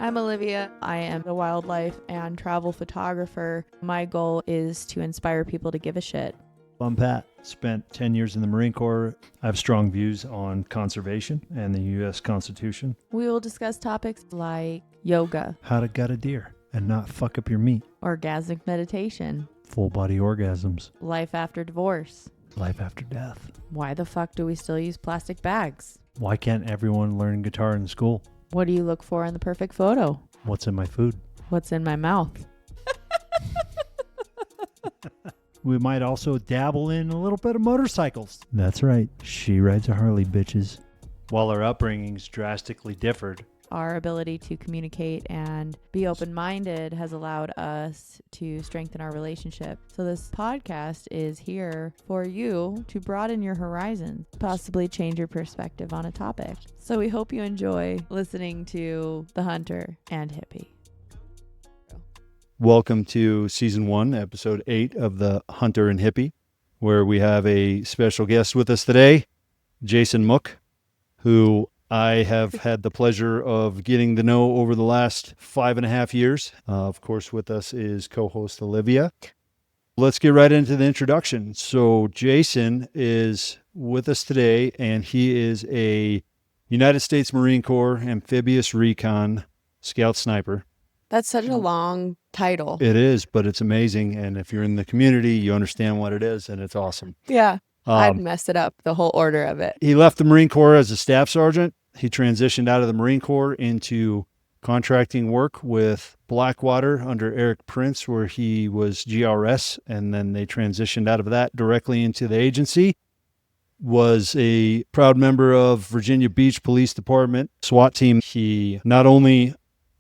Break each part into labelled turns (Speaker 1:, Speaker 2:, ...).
Speaker 1: I'm Olivia. I am a wildlife and travel photographer. My goal is to inspire people to give a shit.
Speaker 2: I'm Pat. Spent 10 years in the Marine Corps. I have strong views on conservation and the U.S. Constitution.
Speaker 1: We will discuss topics like yoga,
Speaker 2: How to gut a deer and not fuck up your meat.
Speaker 1: orgasmic meditation,
Speaker 2: Full body orgasms.
Speaker 1: life after divorce.
Speaker 2: Life after death.
Speaker 1: Why the fuck do we still use plastic bags?
Speaker 2: Why can't everyone learn guitar in school?
Speaker 1: What do you look for in the perfect photo?
Speaker 2: What's in my food?
Speaker 1: What's in my mouth?
Speaker 2: We might also dabble in a little bit of motorcycles. That's right. She rides a Harley, bitches. While our upbringings drastically differed,
Speaker 1: Our ability to communicate and be open-minded has allowed us to strengthen our relationship. So this podcast is here for you to broaden your horizons, possibly change your perspective on a topic. So we hope you enjoy listening to The Hunter and Hippie.
Speaker 2: welcome to Season 1, Episode 8 of The Hunter and Hippie, where we have a special guest with us today, Jason Mook, who I have had the pleasure of getting to know over the last 5.5 years. Of course, with us is co-host Olivia. Let's get right into the introduction. So Jason is with us today, and he is a United States Marine Corps Amphibious Recon Scout Sniper.
Speaker 3: That's such a long title.
Speaker 2: It is, but it's amazing. And if you're in the community, you understand what it is, and it's awesome.
Speaker 3: Yeah. I'd mess it up, the whole order of it.
Speaker 2: He left the Marine Corps as a staff sergeant. He transitioned out of the Marine Corps into contracting work with Blackwater under Eric Prince, where he was GRS, and then they transitioned out of that directly into the agency. Was a proud member of Virginia Beach Police Department SWAT team. He not only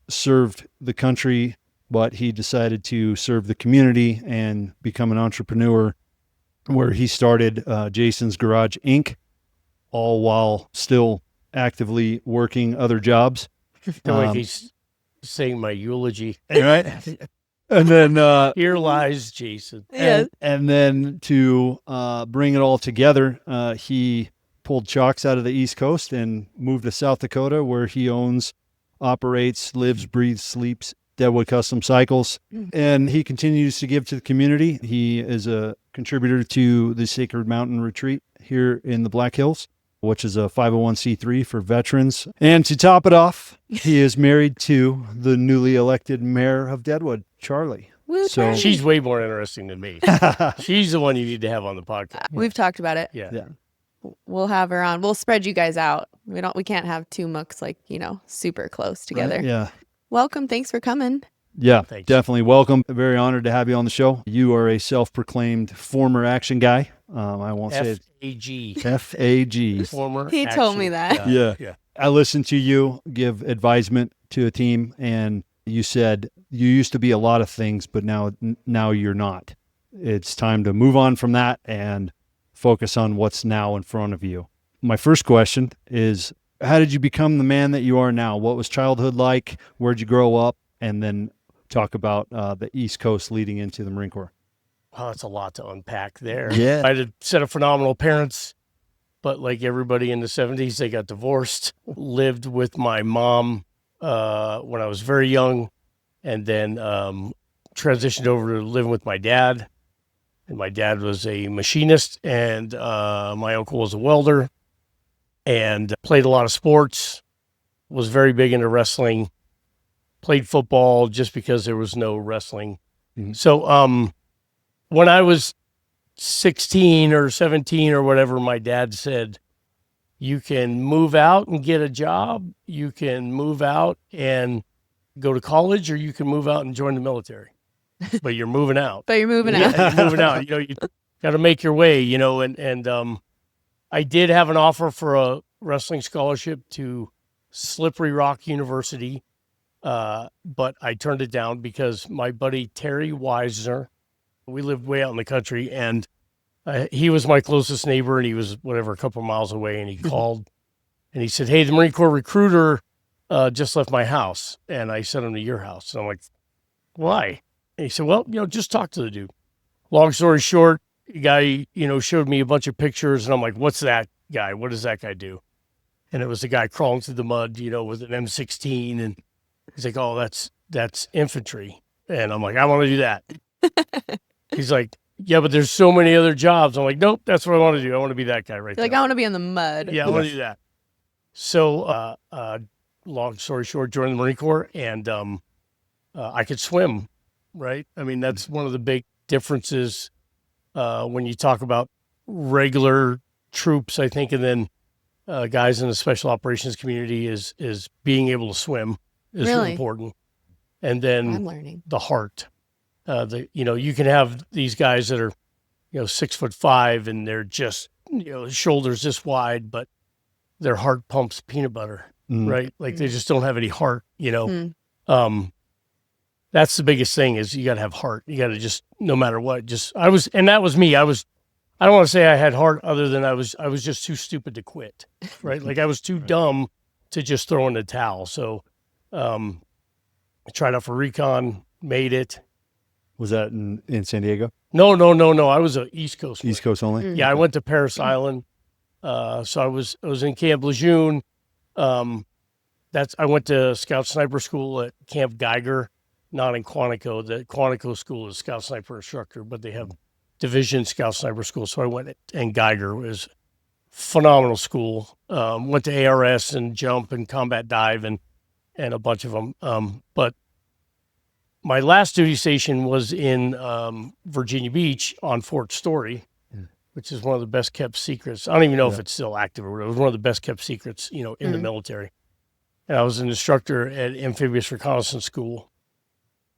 Speaker 2: served the country, but he decided to serve the community and become an entrepreneur, where he started Jason's Garage Inc., all while still actively working other jobs.
Speaker 4: Like he's saying my eulogy.
Speaker 2: Right? And then
Speaker 4: Here lies Jason.
Speaker 2: and then to bring it all together, he pulled chocks out of the East Coast and moved to South Dakota, where he owns, operates, lives, breathes, sleeps Deadwood Custom Cycles. And he continues to give to the community. He is a contributor to the Sacred Mountain Retreat here in the Black Hills, which is a 501c3 for veterans. And to top it off, he is married to the newly elected Mayor of Deadwood, Charlie. So
Speaker 4: She's way more interesting than me. She's the one you need to have on the podcast.
Speaker 3: We've talked about it.
Speaker 4: Yeah.
Speaker 3: We'll have her on. We'll spread you guys out. We can't have two mooks super close together.
Speaker 2: Yeah.
Speaker 3: Welcome. Thanks for coming.
Speaker 2: Yeah,
Speaker 4: Thanks.
Speaker 2: definitely welcome. Very honored to have you on the show. You are a self-proclaimed former action guy. I won't say it.
Speaker 4: FAG.
Speaker 2: FAG.
Speaker 4: Former
Speaker 3: He told me
Speaker 4: action
Speaker 3: that.
Speaker 4: guy.
Speaker 2: Yeah. I listened to you give advisement to a team, and you said you used to be a lot of things, but now you're not. It's time to move on from that and focus on what's now in front of you. My first question is, how did you become the man that you are now? What was childhood like? Where'd you grow up? And then talk about the East Coast leading into the Marine Corps.
Speaker 4: Wow, that's a lot to unpack there.
Speaker 2: Yeah.
Speaker 4: I had a set of phenomenal parents, but like everybody in the 70s, they got divorced. Lived with my mom when I was very young, and then transitioned over to living with my dad. And my dad was a machinist, and my uncle was a welder, and played a lot of sports, was very big into wrestling, played football just because there was no wrestling.
Speaker 2: Mm-hmm.
Speaker 4: So when I was 16 or 17 or whatever, my dad said, you can move out and get a job, you can move out and go to college, or you can move out and join the military. But you're moving out.
Speaker 3: But you're moving out.
Speaker 4: Yeah, you're moving out. You got to make your way, and I did have an offer for a wrestling scholarship to Slippery Rock University, but I turned it down because my buddy Terry Weisner, we lived way out in the country, and he was my closest neighbor, and he was a couple miles away, and he called and he said, hey, the Marine Corps recruiter just left my house, and I sent him to your house. And I'm like, why? And he said, well, just talk to the dude. Long story short, the guy, showed me a bunch of pictures, and I'm like, what's that guy? What does that guy do? And it was a guy crawling through the mud, with an M16 and He's like, oh, that's infantry. And I'm like, I want to do that. He's like, yeah, but there's so many other jobs. I'm like, nope, that's what I want to do. I want to be that guy right
Speaker 3: You're like,
Speaker 4: there.
Speaker 3: I want to be in the mud.
Speaker 4: Yeah, I want to do that. So, long story short, joined the Marine Corps, and I could swim, right? I mean, that's one of the big differences when you talk about regular troops, I think, and then guys in the special operations community is being able to swim is
Speaker 3: Really?
Speaker 4: important. And then
Speaker 3: I'm learning.
Speaker 4: the heart. You can have these guys that are, 6'5" and they're just, shoulders this wide, but their heart pumps peanut butter, right? Like they just don't have any heart, That's the biggest thing is you got to have heart. You got to just, no matter what, and that was me. I don't want to say I had heart other than I was just too stupid to quit, right? Like I was too dumb to just throw in the towel. So, I tried out for Recon, made it.
Speaker 2: Was that in San Diego?
Speaker 4: No. I was a East Coast.
Speaker 2: East Coast only?
Speaker 4: Yeah, I went to Paris Island. So I was in Camp Lejeune. I went to Scout Sniper School at Camp Geiger, not in Quantico. The Quantico school is Scout Sniper instructor, but they have Division Scout Sniper School. So I went, and Geiger was phenomenal school. Went to ARS and jump and combat dive and a bunch of them. But my last duty station was in Virginia Beach on Fort Story, which is one of the best kept secrets. I don't even know if it's still active or whatever. It was one of the best kept secrets, in the military. And I was an instructor at Amphibious Reconnaissance School.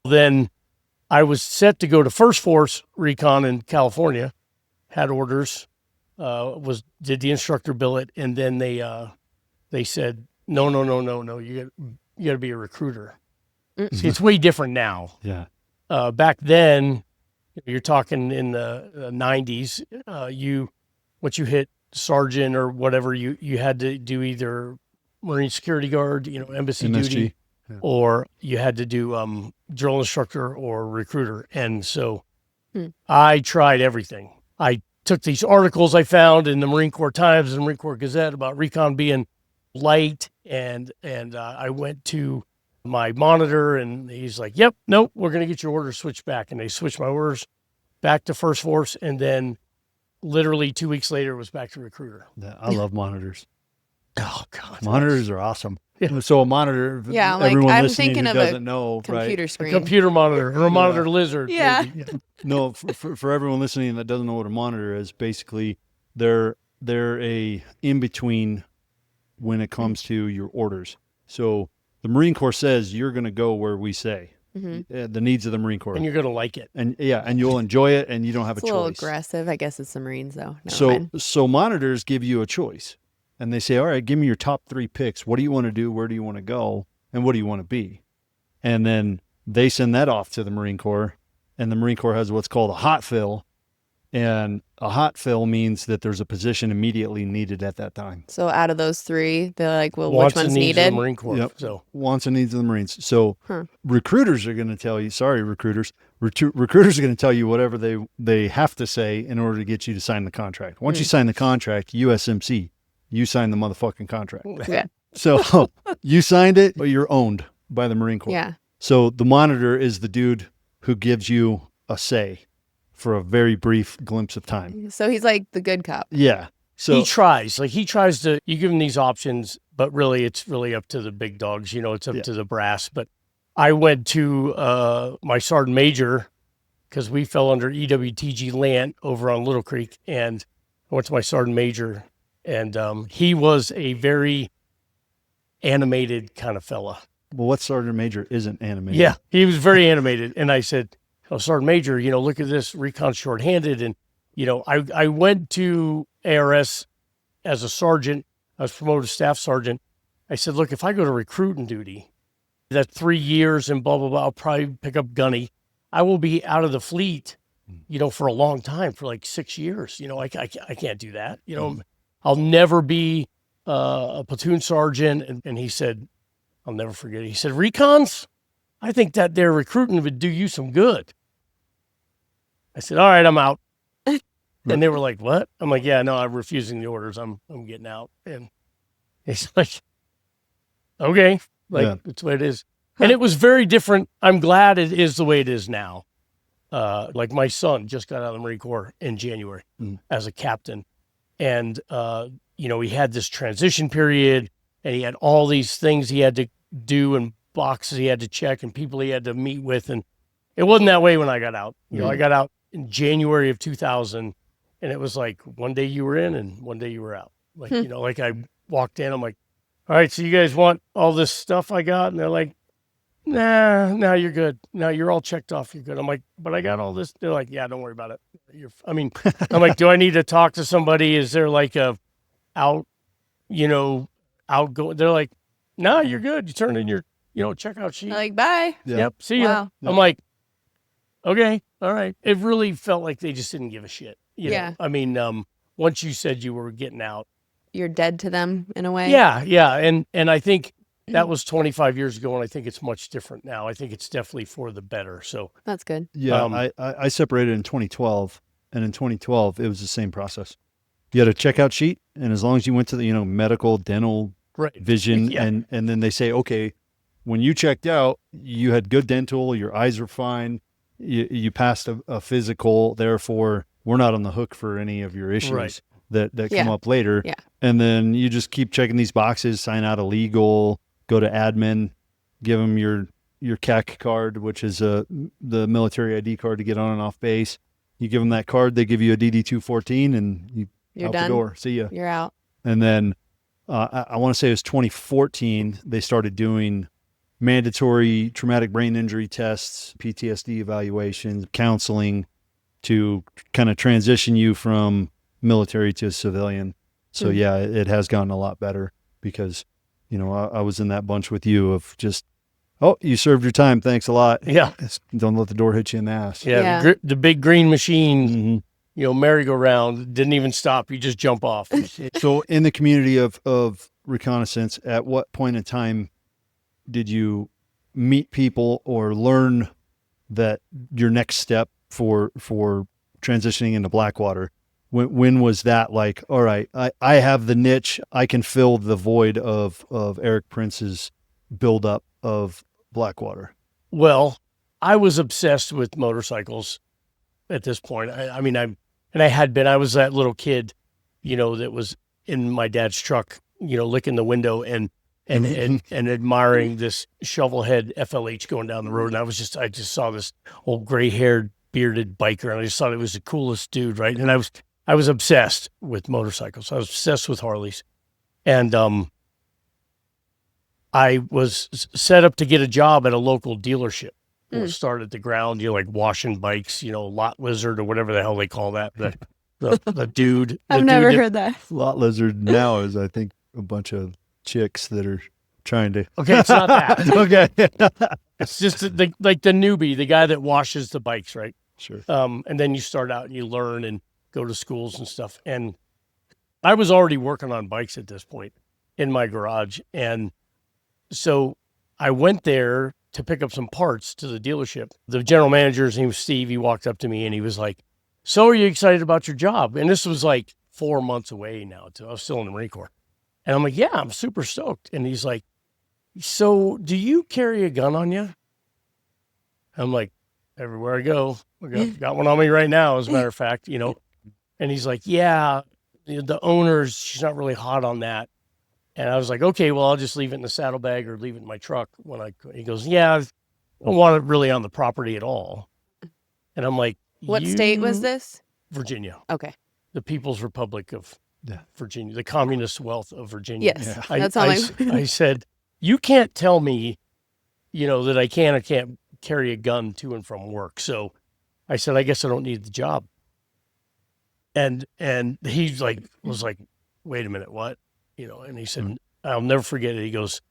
Speaker 4: Then I was set to go to First Force Recon in California, had orders, did the instructor billet, and then they said, no, you got to be a recruiter. See, it's way different now.
Speaker 2: Yeah.
Speaker 4: Back then, you're talking in the 90s, once you hit sergeant or whatever, you had to do either Marine Security Guard, embassy
Speaker 2: MSG.
Speaker 4: duty, or you had to do drill instructor or recruiter. And so I tried everything. I took these articles I found in the Marine Corps Times and Marine Corps Gazette about recon being light, and I went to my monitor, and he's like, yep, nope, we're going to get your orders switched back. And they switched my orders back to First Force, and then literally 2 weeks later, it was back to recruiter.
Speaker 2: Yeah, I love monitors.
Speaker 4: Oh, God.
Speaker 2: Monitors are awesome.
Speaker 4: Yeah.
Speaker 2: So a monitor,
Speaker 3: Yeah, like,
Speaker 2: everyone
Speaker 3: I'm
Speaker 2: listening
Speaker 3: thinking
Speaker 2: who
Speaker 3: of a
Speaker 2: doesn't know,
Speaker 3: Computer
Speaker 4: A
Speaker 3: screen.
Speaker 4: computer monitor or a monitor lizard.
Speaker 3: Yeah.
Speaker 4: maybe.
Speaker 2: No, for everyone listening that doesn't know what a monitor is, basically they're a in between when it comes to your orders. So the Marine Corps says you're going to go where we say. The needs of the Marine Corps,
Speaker 4: And you're going to like it.
Speaker 2: and you'll enjoy it, and you don't have
Speaker 3: It's
Speaker 2: a
Speaker 3: a little
Speaker 2: choice.
Speaker 3: aggressive. I guess it's the Marines, though. Never mind.
Speaker 2: So monitors give you a choice, and they say, all right, give me your top 3 picks. What do you want to do? Where do you want to go? And what do you want to be? And then they send that off to the Marine Corps, and the Marine Corps has what's called a hot fill. And a hot fill means that there's a position immediately needed at that time.
Speaker 3: So out of those 3, they're like, well,
Speaker 4: Wants
Speaker 3: which
Speaker 4: and
Speaker 3: one's
Speaker 4: needs of
Speaker 3: needed?
Speaker 4: the Marine Corps.
Speaker 2: Yep.
Speaker 4: So
Speaker 2: Wants and needs of the Marines. So recruiters are going to tell you, sorry, recruiters. Recruiters are going to tell you whatever they have to say in order to get you to sign the contract. Once you sign the contract, USMC, you sign the motherfucking contract.
Speaker 3: Yeah.
Speaker 2: So you signed it, but you're owned by the Marine Corps.
Speaker 3: Yeah.
Speaker 2: So the monitor is the dude who gives you a say for a very brief glimpse of time.
Speaker 3: So he's like the good cop.
Speaker 2: Yeah. So
Speaker 4: he tries to, you give him these options, but really it's really up to the big dogs. It's up to the brass. But I went to my sergeant major because we fell under EWTG Lant over on Little Creek, and I went to my sergeant major, and he was a very animated kind of fella.
Speaker 2: well, what sergeant major isn't animated?
Speaker 4: Yeah, he was very animated. And I said, oh, Sergeant Major, look at this, Recon shorthanded. And, I went to ARS as a sergeant. I was promoted to staff sergeant. I said, look, if I go to recruiting duty, that's 3 years and blah, blah, blah, I'll probably pick up gunny. I will be out of the fleet, for a long time, for like 6 years. I can't do that. I'll never be a platoon sergeant. And he said, I'll never forget it. He said, Recons, I think that their recruiting would do you some good. I said, all right, I'm out. And they were like, what? I'm like, yeah, no, I'm refusing the orders. I'm getting out. And he's like, okay, that's what it is. And it was very different. I'm glad it is the way it is now. Like my son just got out of the Marine Corps in January as a captain. And, he had this transition period and he had all these things he had to do and boxes he had to check and people he had to meet with. And it wasn't that way when I got out. I got out in January of 2000 and it was like one day you were in and one day you were out. Like, like I walked in, I'm like, all right, so you guys want all this stuff I got? And they're like, nah, you're good. No, you're all checked off. You're good. I'm like, but I got all this. They're like, yeah, don't worry about it. I'm like, do I need to talk to somebody? Is there like a outgoing? They're like, no, you're good. You turn in your, checkout sheet.
Speaker 3: Like, bye.
Speaker 4: Yep. See ya.
Speaker 3: Wow.
Speaker 4: I'm like, okay, all right. It really felt like they just didn't give a shit. You know? Once you said you were getting out,
Speaker 3: You're dead to them in a way.
Speaker 4: Yeah. And I think that was 25 years ago, and I think it's much different now. I think it's definitely for the better. So
Speaker 3: That's good.
Speaker 2: Yeah, I separated in 2012, and in 2012 it was the same process. You had a checkout sheet, and as long as you went to the medical, dental, vision, and then they say, okay, when you checked out, you had good dental, your eyes were fine, you passed a physical, therefore we're not on the hook for any of your issues that come up later.
Speaker 3: Yeah.
Speaker 2: And then you just keep checking these boxes, sign out a legal, go to admin, give them your CAC card, which is the military ID card to get on and off base. You give them that card, they give you a DD-214, and you're out
Speaker 3: done.
Speaker 2: the door. See ya.
Speaker 3: You're out.
Speaker 2: And then I want to say it was 2014, they started doing mandatory traumatic brain injury tests, PTSD evaluations, counseling to kind of transition you from military to civilian. So yeah, it has gotten a lot better because, I was in that bunch with you of just, oh, you served your time. Thanks a lot.
Speaker 4: Yeah.
Speaker 2: Don't let the door hit you in the ass.
Speaker 4: Yeah. The big green machine, merry-go-round didn't even stop. You just jump off.
Speaker 2: So in the community of reconnaissance, at what point in time did you meet people or learn that your next step for transitioning into Blackwater? When was that like, all right, I have the niche, I can fill the void of Eric Prince's buildup of Blackwater?
Speaker 4: Well, I was obsessed with motorcycles at this point. I was that little kid, that was in my dad's truck, licking the window and admiring this shovelhead FLH going down the road. And I just saw this old gray-haired, bearded biker, and I just thought it was the coolest dude, right? And I was obsessed with motorcycles. I was obsessed with Harleys. And I was set up to get a job at a local dealership. Start at the ground, like washing bikes, lot lizard or whatever the hell they call that. The dude.
Speaker 3: I've never heard that.
Speaker 2: Lot lizard now is, I think, a bunch of chicks that are trying to.
Speaker 4: Okay, it's not that.
Speaker 2: Okay.
Speaker 4: It's just the newbie, the guy that washes the bikes, right?
Speaker 2: Sure.
Speaker 4: And then you start out and you learn and go to schools and stuff. And I was already working on bikes at this point in my garage. And so I went there to pick up some parts to the dealership. The general manager, his name was Steve, he walked up to me and he was like, so are you excited about your job? And this was like 4 months away now. I was still in the Marine Corps. And I'm like, yeah, I'm super stoked. And he's like, so do you carry a gun on you? I'm like, everywhere I go. I got one on me right now, as a matter of fact, And he's like, yeah, the owner's, she's not really hot on that. And I was like, okay, well, I'll just leave it in the saddlebag or leave it in my truck. He goes, yeah, I don't want it really on the property at all. And I'm like,
Speaker 3: what state was this?
Speaker 4: Virginia.
Speaker 3: Okay.
Speaker 4: The People's Republic of Virginia, the communist wealth of Virginia.
Speaker 3: Yes,
Speaker 4: that's all I said, you can't tell me, that I can or can't carry a gun to and from work. So I said, I guess I don't need the job. And he was like, wait a minute, what? And he said, I'll never forget it. He goes,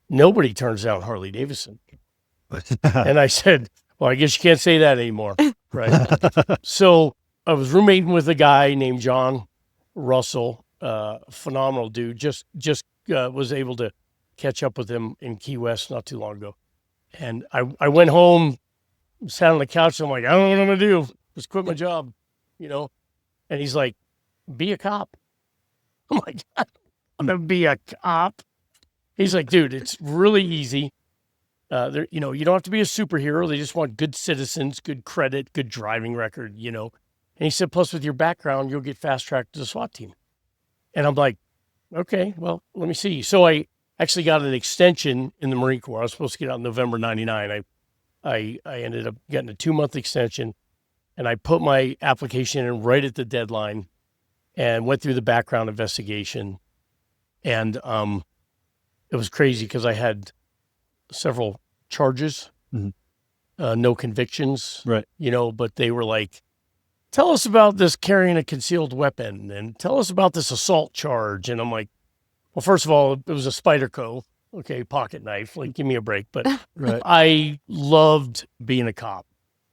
Speaker 4: nobody turns down Harley Davidson. And I said, well, I guess you can't say that anymore. Right. So I was roommating with a guy named John Russell, phenomenal dude. Just was able to catch up with him in Key West not too long ago. And I went home, sat on the couch. And I'm like, I don't know what I'm going to do. Just quit my job, And he's like, be a cop. I'm like, I'm going to be a cop. He's like, dude, it's really easy. You know, you don't have to be a superhero. They just want good citizens, good credit, good driving record, you know. And he said, plus with your background, you'll get fast tracked to the SWAT team. And I'm like, okay, well, let me see. So I actually got an extension in the Marine Corps. I was supposed to get out in November 99. I ended up getting a 2-month extension, and I put my application in right at the deadline and went through the background investigation. And it was crazy because I had several charges, no convictions,
Speaker 2: Right.
Speaker 4: you know, but they were like, tell us about this carrying a concealed weapon and tell us about this assault charge. And I'm like, well, first of all, it was a Spyderco, okay, pocket knife, like, give me a break. But
Speaker 2: Right.
Speaker 4: I loved being a cop.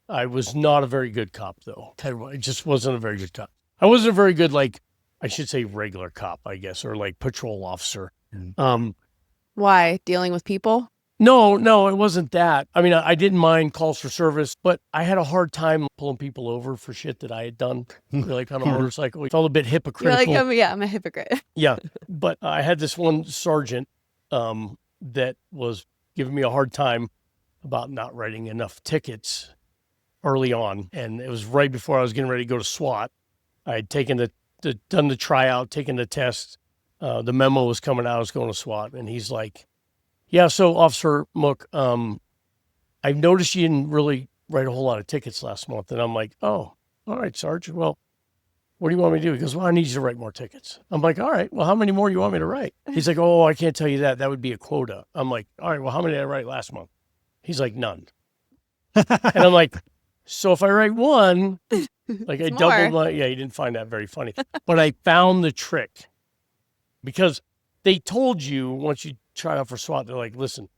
Speaker 4: I was not a very good cop, though. I just wasn't a very good cop. I wasn't a very good, like, I should say regular cop, I guess, or like patrol officer.
Speaker 3: Why? Dealing with people?
Speaker 4: No, it wasn't that. I mean, I didn't mind calls for service, but I had a hard time pulling people over for shit that I had done, like on a motorcycle. It felt a bit
Speaker 3: You're
Speaker 4: hypocritical.
Speaker 3: like, I'm a hypocrite.
Speaker 4: Yeah, but I had this one sergeant that was giving me a hard time about not writing enough tickets early on, and it was right before I was getting ready to go to SWAT. I had taken done the tryout, taken the test. The memo was coming out. I was going to SWAT, and he's like, yeah, so Officer Mook, I've noticed you didn't really write a whole lot of tickets last month. And I'm like, oh, all right, Sarge. Well, what do you want me to do? He goes, well, I need you to write more tickets. I'm like, all right, well, how many more do you want me to write? He's like, oh, I can't tell you that. That would be a quota. I'm like, all right, well, how many did I write last month? He's like, none. And I'm like, so if I write one, like I doubled my, yeah, he didn't find that very funny. But I found the trick because they told you once you try out for SWAT, they're like, listen,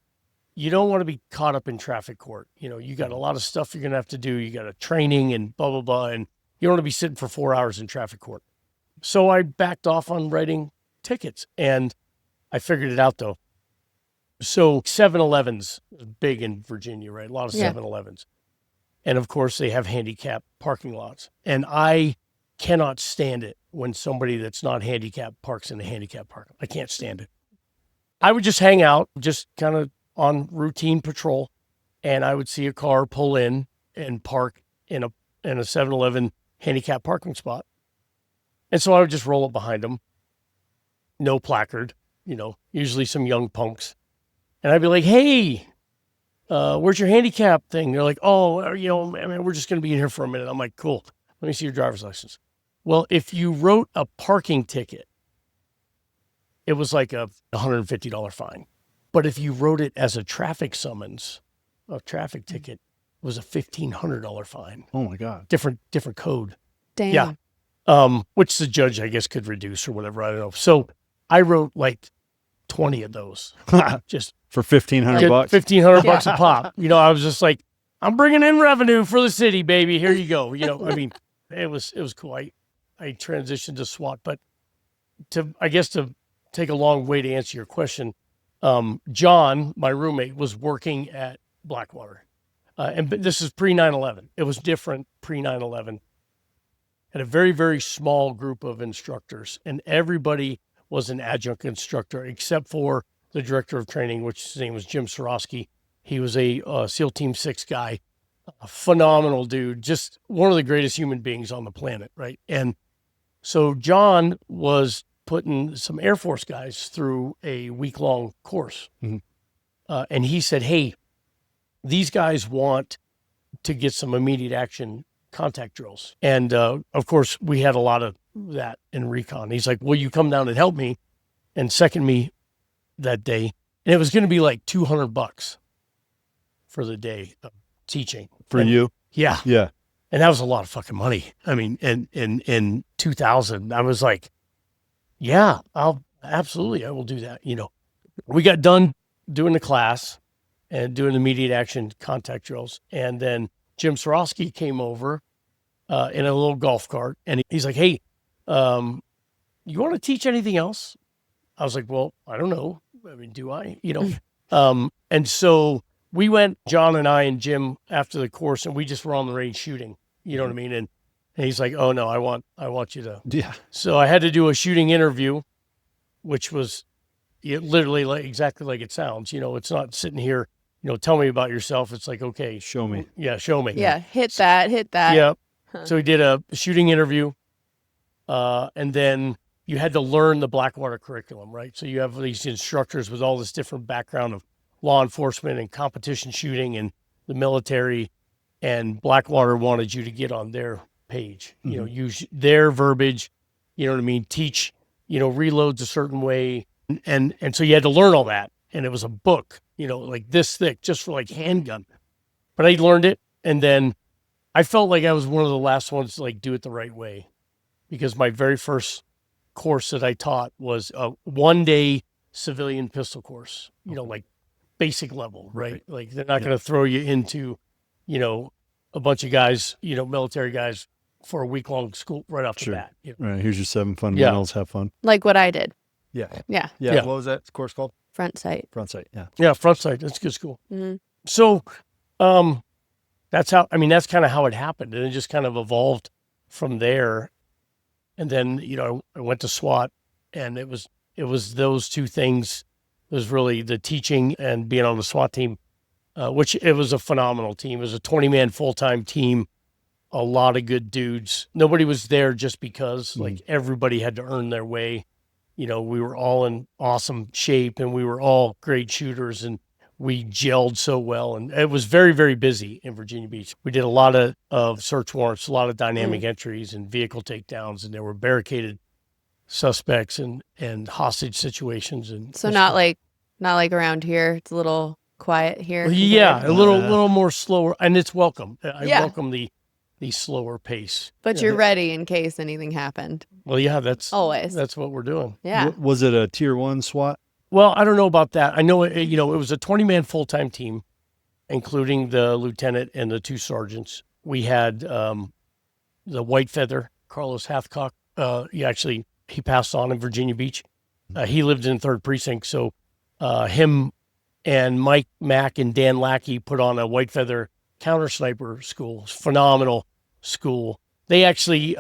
Speaker 4: you don't want to be caught up in traffic court. You know, you got a lot of stuff you're going to have to do. You got a training and blah, blah, blah. And you don't want to be sitting for 4 hours in traffic court. So I backed off on writing tickets and I figured it out though. So 7-Elevens is big in Virginia, right? A lot of 7-Elevens. And of course they have handicapped parking lots. And I cannot stand it when somebody that's not handicapped parks in a handicapped parking lot. I can't stand it. I would just hang out, just kind of on routine patrol, and I would see a car pull in and park in a 7-Eleven handicap parking spot. And so I would just roll up behind them, no placard, you know, usually some young punks. And I'd be like, hey, where's your handicap thing? They're like, oh, you know, I mean, we're just going to be in here for a minute. I'm like, cool. Let me see your driver's license. Well, if you wrote a parking ticket, it was like a $150 fine. But if you wrote it as a traffic summons, a traffic ticket, it was a $1,500 fine.
Speaker 2: Oh my God.
Speaker 4: Different code.
Speaker 3: Damn.
Speaker 4: Yeah. Which the judge, I guess, could reduce or whatever. I don't know. So I wrote like 20 of those. Just
Speaker 2: for $1,500 bucks.
Speaker 4: $1,500 a pop. You know, I was just like, I'm bringing in revenue for the city, baby. Here you go. You know, I mean, it was cool. I transitioned to SWAT, but to take a long way to answer your question, John, my roommate, was working at Blackwater. And this is pre 9/11. It was different pre 9/11. Had a very, very small group of instructors, and everybody was an adjunct instructor except for the director of training, which his name was Jim Sorosky. He was a SEAL Team 6 guy, a phenomenal dude, just one of the greatest human beings on the planet, right? And so John was putting some Air Force guys through a week-long course. And he said, hey, these guys want to get some immediate action contact drills. And of course, we had a lot of that in Recon. He's like, will you come down and help me and second me that day? And it was going to be like $200 for the day of teaching.
Speaker 2: For you?
Speaker 4: Yeah.
Speaker 2: Yeah.
Speaker 4: And that was a lot of fucking money. I mean, in 2000, I was like, yeah, I will do that. You know, we got done doing the class and doing immediate action contact drills. And then Jim Sorosky came over in a little golf cart and he's like, hey, you want to teach anything else? I was like, well, I don't know. I mean, do I, you know? And so we went, John and I and Jim, after the course, and we just were on the range shooting, you know what I mean? And he's like, oh no, I want you to.
Speaker 2: Yeah.
Speaker 4: So I had to do a shooting interview, which was literally like exactly like it sounds. You know, it's not sitting here tell me about yourself. It's like, okay,
Speaker 2: Show me.
Speaker 4: yeah, show me.
Speaker 3: Yeah, hit that.
Speaker 4: Yeah.
Speaker 3: Huh.
Speaker 4: So we did a shooting interview, and then you had to learn the Blackwater curriculum, right? So you have these instructors with all this different background of law enforcement and competition shooting and the military, and Blackwater wanted you to get on their page, use their verbiage, you know what I mean? Teach, reloads a certain way. And so you had to learn all that. And it was a book, like this thick, just for like handgun. But I learned it. And then I felt like I was one of the last ones to like do it the right way, because my very first course that I taught was a 1-day civilian pistol course, like basic level, right? Like they're not going to throw you into, a bunch of guys, military guys for a week-long school right off the bat.
Speaker 2: Right. Here's your 7 fundamentals. Have fun.
Speaker 3: Like what I did.
Speaker 2: Yeah.
Speaker 3: Yeah.
Speaker 2: What was that course called?
Speaker 3: Front sight.
Speaker 2: Front sight. Yeah.
Speaker 4: Yeah. Front sight. That's a good school.
Speaker 3: Mm-hmm.
Speaker 4: So, that's kind of how it happened. And it just kind of evolved from there. And then, I went to SWAT, and it was those two things. It was really the teaching and being on the SWAT team, which it was a phenomenal team. It was a 20-man full-time team, a lot of good dudes. Nobody was there just because, like, everybody had to earn their way. We were all in awesome shape, and we were all great shooters, and we gelled so well. And it was very, very busy in Virginia Beach. We did a lot of search warrants, a lot of dynamic entries and vehicle takedowns, and there were barricaded suspects and hostage situations. And
Speaker 3: So not like around here. It's a little quiet here.
Speaker 4: Yeah, a little more slower, and it's welcome. I
Speaker 3: Yeah.
Speaker 4: welcome the slower pace.
Speaker 3: But you're ready in case anything happened.
Speaker 4: Well, yeah, that's
Speaker 3: Always.
Speaker 4: that's what we're doing.
Speaker 3: Yeah.
Speaker 2: Was it a tier 1 SWAT?
Speaker 4: Well, I don't know about that. I know it was a 20-man full-time team, including the lieutenant and the 2 sergeants. We had the White Feather, Carlos Hathcock. He passed on in Virginia Beach. He lived in 3rd Precinct, so him and Mike Mack and Dan Lackey put on a White Feather counter sniper school. Phenomenal school. They actually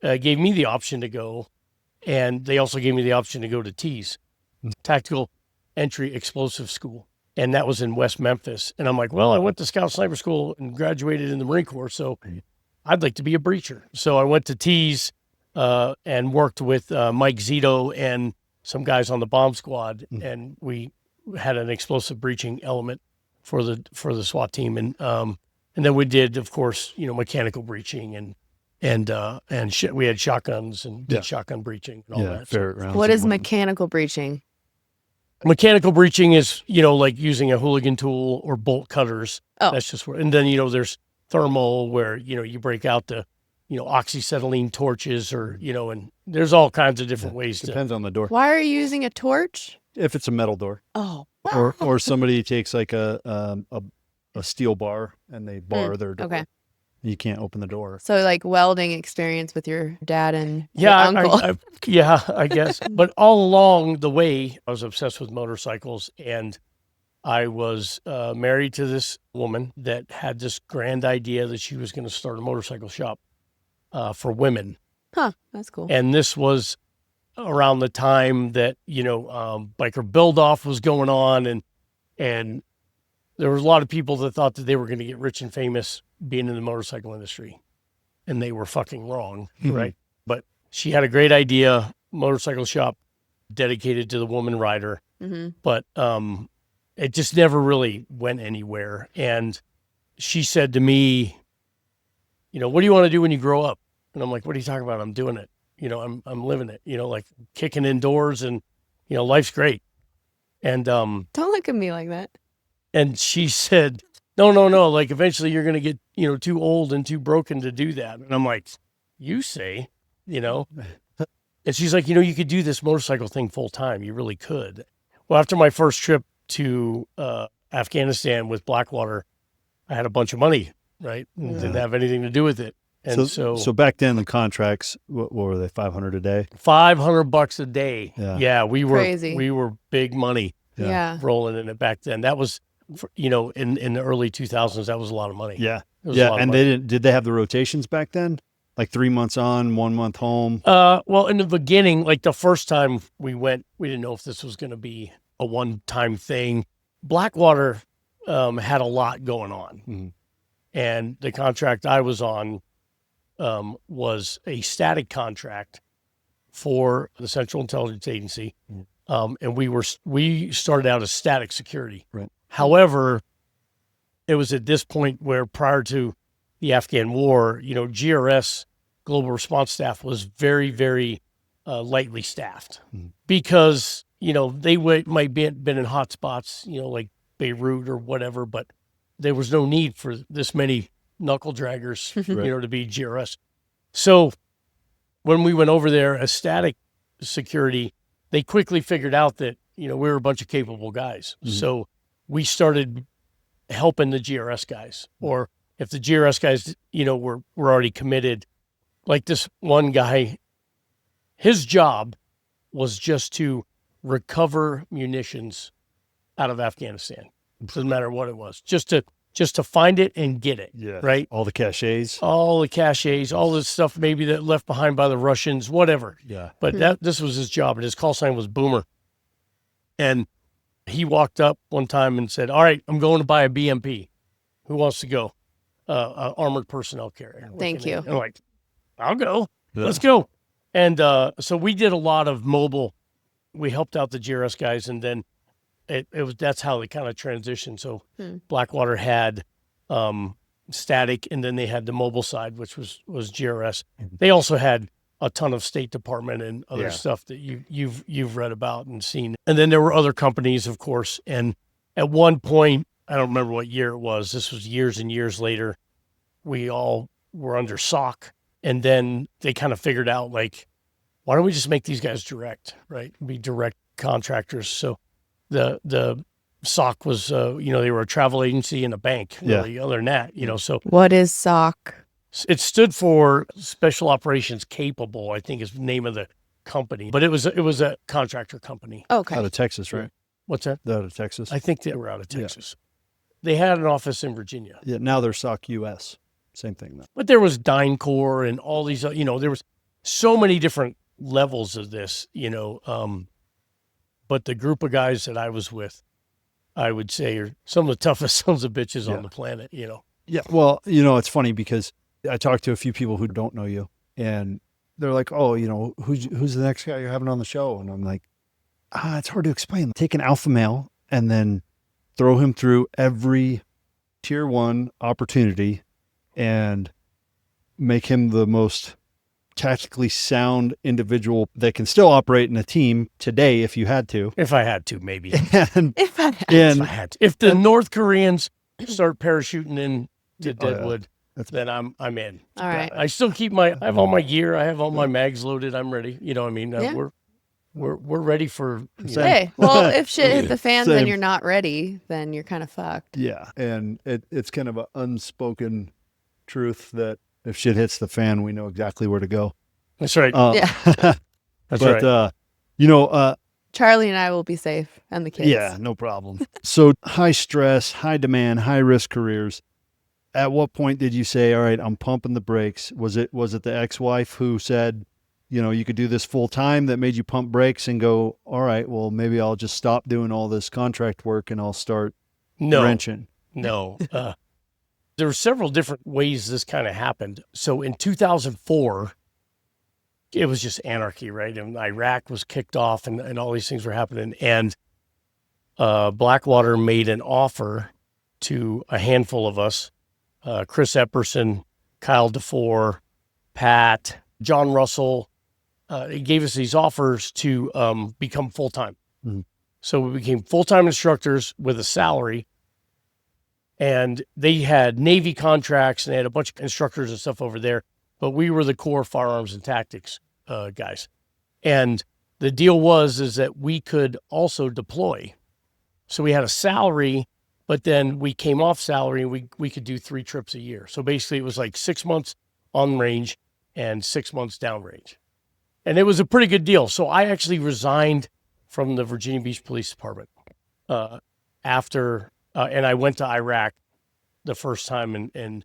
Speaker 4: gave me the option to go, and they also gave me the option to go to TEAS, Tactical Entry Explosive School, and that was in West Memphis. And I'm like, well, I went to Scout Sniper School and graduated in the Marine Corps, so I'd like to be a breacher. So I went to TEAS and worked with Mike Zito and some guys on the bomb squad, and we had an explosive breaching element for the SWAT team, and then we did, of course, mechanical breaching and we had shotguns and did shotgun breaching and all that.
Speaker 2: Ferret rounds.
Speaker 3: What is mechanical breaching?
Speaker 4: Mechanical breaching is like using a hooligan tool or bolt cutters.
Speaker 3: Oh.
Speaker 4: That's just where. And then there's thermal, where you break out the oxyacetylene torches, or and there's all kinds of different ways to.
Speaker 2: Depends on the door.
Speaker 3: Why are you using a torch?
Speaker 2: If it's a metal door,
Speaker 3: Oh.
Speaker 2: or somebody takes like a steel bar and they bar their door.
Speaker 3: Okay.
Speaker 2: You can't open the door.
Speaker 3: So like welding experience with your dad and
Speaker 4: Yeah,
Speaker 3: your uncle.
Speaker 4: I guess. But all along the way, I was obsessed with motorcycles, and I was married to this woman that had this grand idea that she was going to start a motorcycle shop for women.
Speaker 3: Huh, that's cool.
Speaker 4: And this was around the time that, biker build-off was going on, and there was a lot of people that thought that they were going to get rich and famous being in the motorcycle industry, and they were fucking wrong, right? But she had a great idea, motorcycle shop dedicated to the woman rider, but it just never really went anywhere. And she said to me, what do you want to do when you grow up? And I'm like, what are you talking about? I'm doing it. I'm living it, like kicking indoors, and, life's great. And
Speaker 3: Don't look at me like that.
Speaker 4: and she said, no, like eventually you're going to get, too old and too broken to do that. And I'm like, you say, and she's like, you could do this motorcycle thing full time. You really could. Well, after my first trip to Afghanistan with Blackwater, I had a bunch of money, right? And didn't have anything to do with it. And
Speaker 2: so back then the contracts, what were they? $500 a day?
Speaker 4: $500 a day.
Speaker 2: Yeah.
Speaker 4: We
Speaker 3: Crazy.
Speaker 4: were big money
Speaker 3: Yeah.
Speaker 4: rolling in it back then. That was, in the early 2000s, that was a lot of money.
Speaker 2: Yeah.
Speaker 4: It was a lot of
Speaker 2: And
Speaker 4: money.
Speaker 2: did they have the rotations back then? Like 3 months on, 1 month home?
Speaker 4: Well, in the beginning, like the first time we went, we didn't know if this was going to be a one-time thing. Blackwater had a lot going on.
Speaker 2: Mm-hmm.
Speaker 4: And the contract I was on was a static contract for the Central Intelligence Agency. And we started out as static security.
Speaker 2: Right.
Speaker 4: However, it was at this point where prior to the Afghan war, GRS, Global Response Staff, was very, very lightly staffed because, they might been in hot spots, like Beirut or whatever, but there was no need for this many knuckle draggers, to be GRS. So when we went over there as static security, they quickly figured out that, we were a bunch of capable guys. So we started helping the GRS guys, or if the GRS guys, were already committed, like this one guy, his job was just to recover munitions out of Afghanistan. Doesn't matter what it was, just to find it and get it.
Speaker 2: Yeah.
Speaker 4: Right.
Speaker 2: All the caches,
Speaker 4: all this stuff maybe that left behind by the Russians, whatever.
Speaker 2: Yeah.
Speaker 4: But this was his job, and his call sign was Boomer. And he walked up one time and said, "All right, I'm going to buy a BMP. Who wants to go? Armored personnel carrier."
Speaker 3: Thank you.
Speaker 4: I'm like, "I'll go.
Speaker 2: Yeah.
Speaker 4: Let's go." And so we did a lot of mobile. We helped out the GRS guys, and then that's how they kind of transitioned. So Blackwater had static, and then they had the mobile side, which was GRS. They also had a ton of State Department and other stuff that you've read about and seen. And then there were other companies, of course. And at one point, I don't remember what year it was. This was years and years later. We all were under SOC, and then they kind of figured out, like, why don't we just make these guys direct, right? Be direct contractors. So the SOC was, they were a travel agency and a bank, really, other than that, so.
Speaker 3: What is SOC?
Speaker 4: It stood for Special Operations Capable, I think is the name of the company. But it was a contractor company.
Speaker 3: Okay.
Speaker 2: out of Texas, right?
Speaker 4: What's that?
Speaker 2: Out of Texas.
Speaker 4: I think they were out of Texas. They had an office in Virginia.
Speaker 2: Yeah. Now they're SOC US. Same thing. Though.
Speaker 4: But there was DynCorp and all these, there was so many different levels of this, but the group of guys that I was with, I would say, are some of the toughest sons of bitches on the planet,
Speaker 2: Yeah. Well, it's funny because I talked to a few people who don't know you, and they're like, "Oh, who's the next guy you're having on the show?" And I'm like, it's hard to explain. Take an alpha male and then throw him through every tier 1 opportunity and make him the most tactically sound individual that can still operate in a team today if you had to.
Speaker 4: If I had to, maybe.
Speaker 3: If I had to.
Speaker 4: If the North Koreans start parachuting in to Deadwood, then I'm in.
Speaker 3: All right.
Speaker 4: I still I have all my gear. I have all my mags loaded. I'm ready. You know what I mean?
Speaker 3: Yeah.
Speaker 4: We're ready for.
Speaker 3: Hey, well, if shit hit the fan, then
Speaker 2: Same.
Speaker 3: you're not ready. Then you're kind of fucked.
Speaker 2: Yeah. And it's kind of an unspoken truth that if shit hits the fan, we know exactly where to go.
Speaker 4: That's right.
Speaker 3: Yeah.
Speaker 4: That's right.
Speaker 3: Charlie and I will be safe, and the kids.
Speaker 2: Yeah, no problem. So high stress, high demand, high risk careers. At what point did you say, "All right, I'm pumping the brakes"? Was it the ex-wife who said, you could do this full time, that made you pump brakes and go, "All right, well, maybe I'll just stop doing all this contract work and I'll start wrenching"?
Speaker 4: No. There were several different ways this kind of happened. So in 2004, it was just anarchy, right? And Iraq was kicked off and all these things were happening. And Blackwater made an offer to a handful of us, Chris Epperson, Kyle DeFore, Pat, John Russell. It gave us these offers to become full-time.
Speaker 2: Mm-hmm.
Speaker 4: So we became full-time instructors with a salary. And they had Navy contracts and they had a bunch of instructors and stuff over there. But we were the core firearms and tactics guys. And the deal is that we could also deploy. So we had a salary, but then we came off salary and we could do 3 trips a year. So basically it was like 6 months on range and 6 months down range. And it was a pretty good deal. So I actually resigned from the Virginia Beach Police Department after, and I went to Iraq the first time in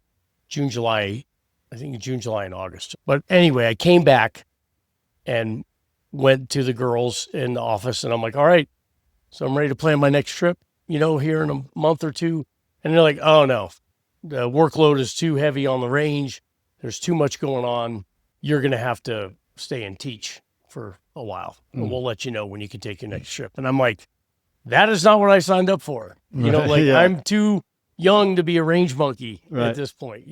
Speaker 4: June, July, and August. But anyway, I came back and went to the girls in the office and I'm like, all right, so I'm ready to plan my next trip. here in a month or two. And they're like, oh no, the workload is too heavy on the range. There's too much going on. You're going to have to stay and teach for a while. And we'll let you know when you can take your next trip. And I'm like, that is not what I signed up for. I'm too young to be a range monkey at this point,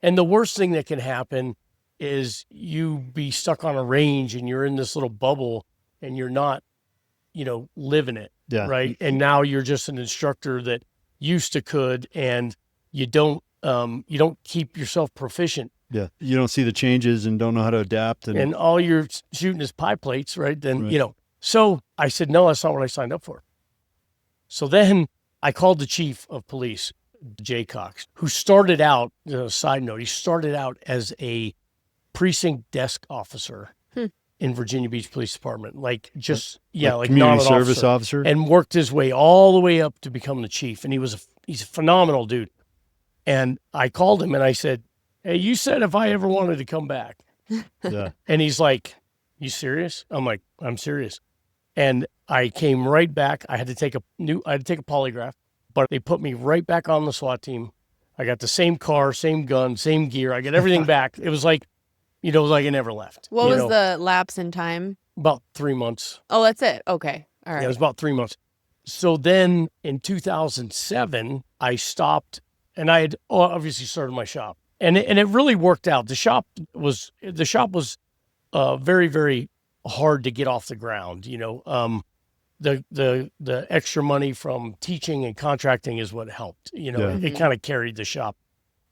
Speaker 4: And the worst thing that can happen is you be stuck on a range and you're in this little bubble and you're not, living it.
Speaker 2: Yeah.
Speaker 4: Right. And now you're just an instructor that used to could, and you don't keep yourself proficient.
Speaker 2: Yeah. You don't see the changes and don't know how to adapt.
Speaker 4: And all you're shooting is pie plates, right? Then, So I said, no, that's not what I signed up for. So then I called the chief of police, Jay Cox, who started out, side note, he started out as a precinct desk officer in Virginia Beach Police Department, like
Speaker 2: community
Speaker 4: not an
Speaker 2: service officer,
Speaker 4: and worked his way all the way up to become the chief. And he's a phenomenal dude. And I called him and I said, hey, you said if I ever wanted to come back.
Speaker 2: Yeah.
Speaker 4: And he's like, you serious? I'm like, I'm serious. And I came right back. I had to take a polygraph, but they put me right back on the SWAT team. I got the same car, same gun, same gear. I got everything back. It was like, like I never left.
Speaker 3: What was the lapse in time?
Speaker 4: About 3 months.
Speaker 3: Oh, that's it. Okay. All right.
Speaker 4: Yeah, it was about 3 months. So then in 2007, I stopped, and I had obviously started my shop. And it really worked out. The shop was very, very hard to get off the ground. The extra money from teaching and contracting is what helped. It kind of carried the shop.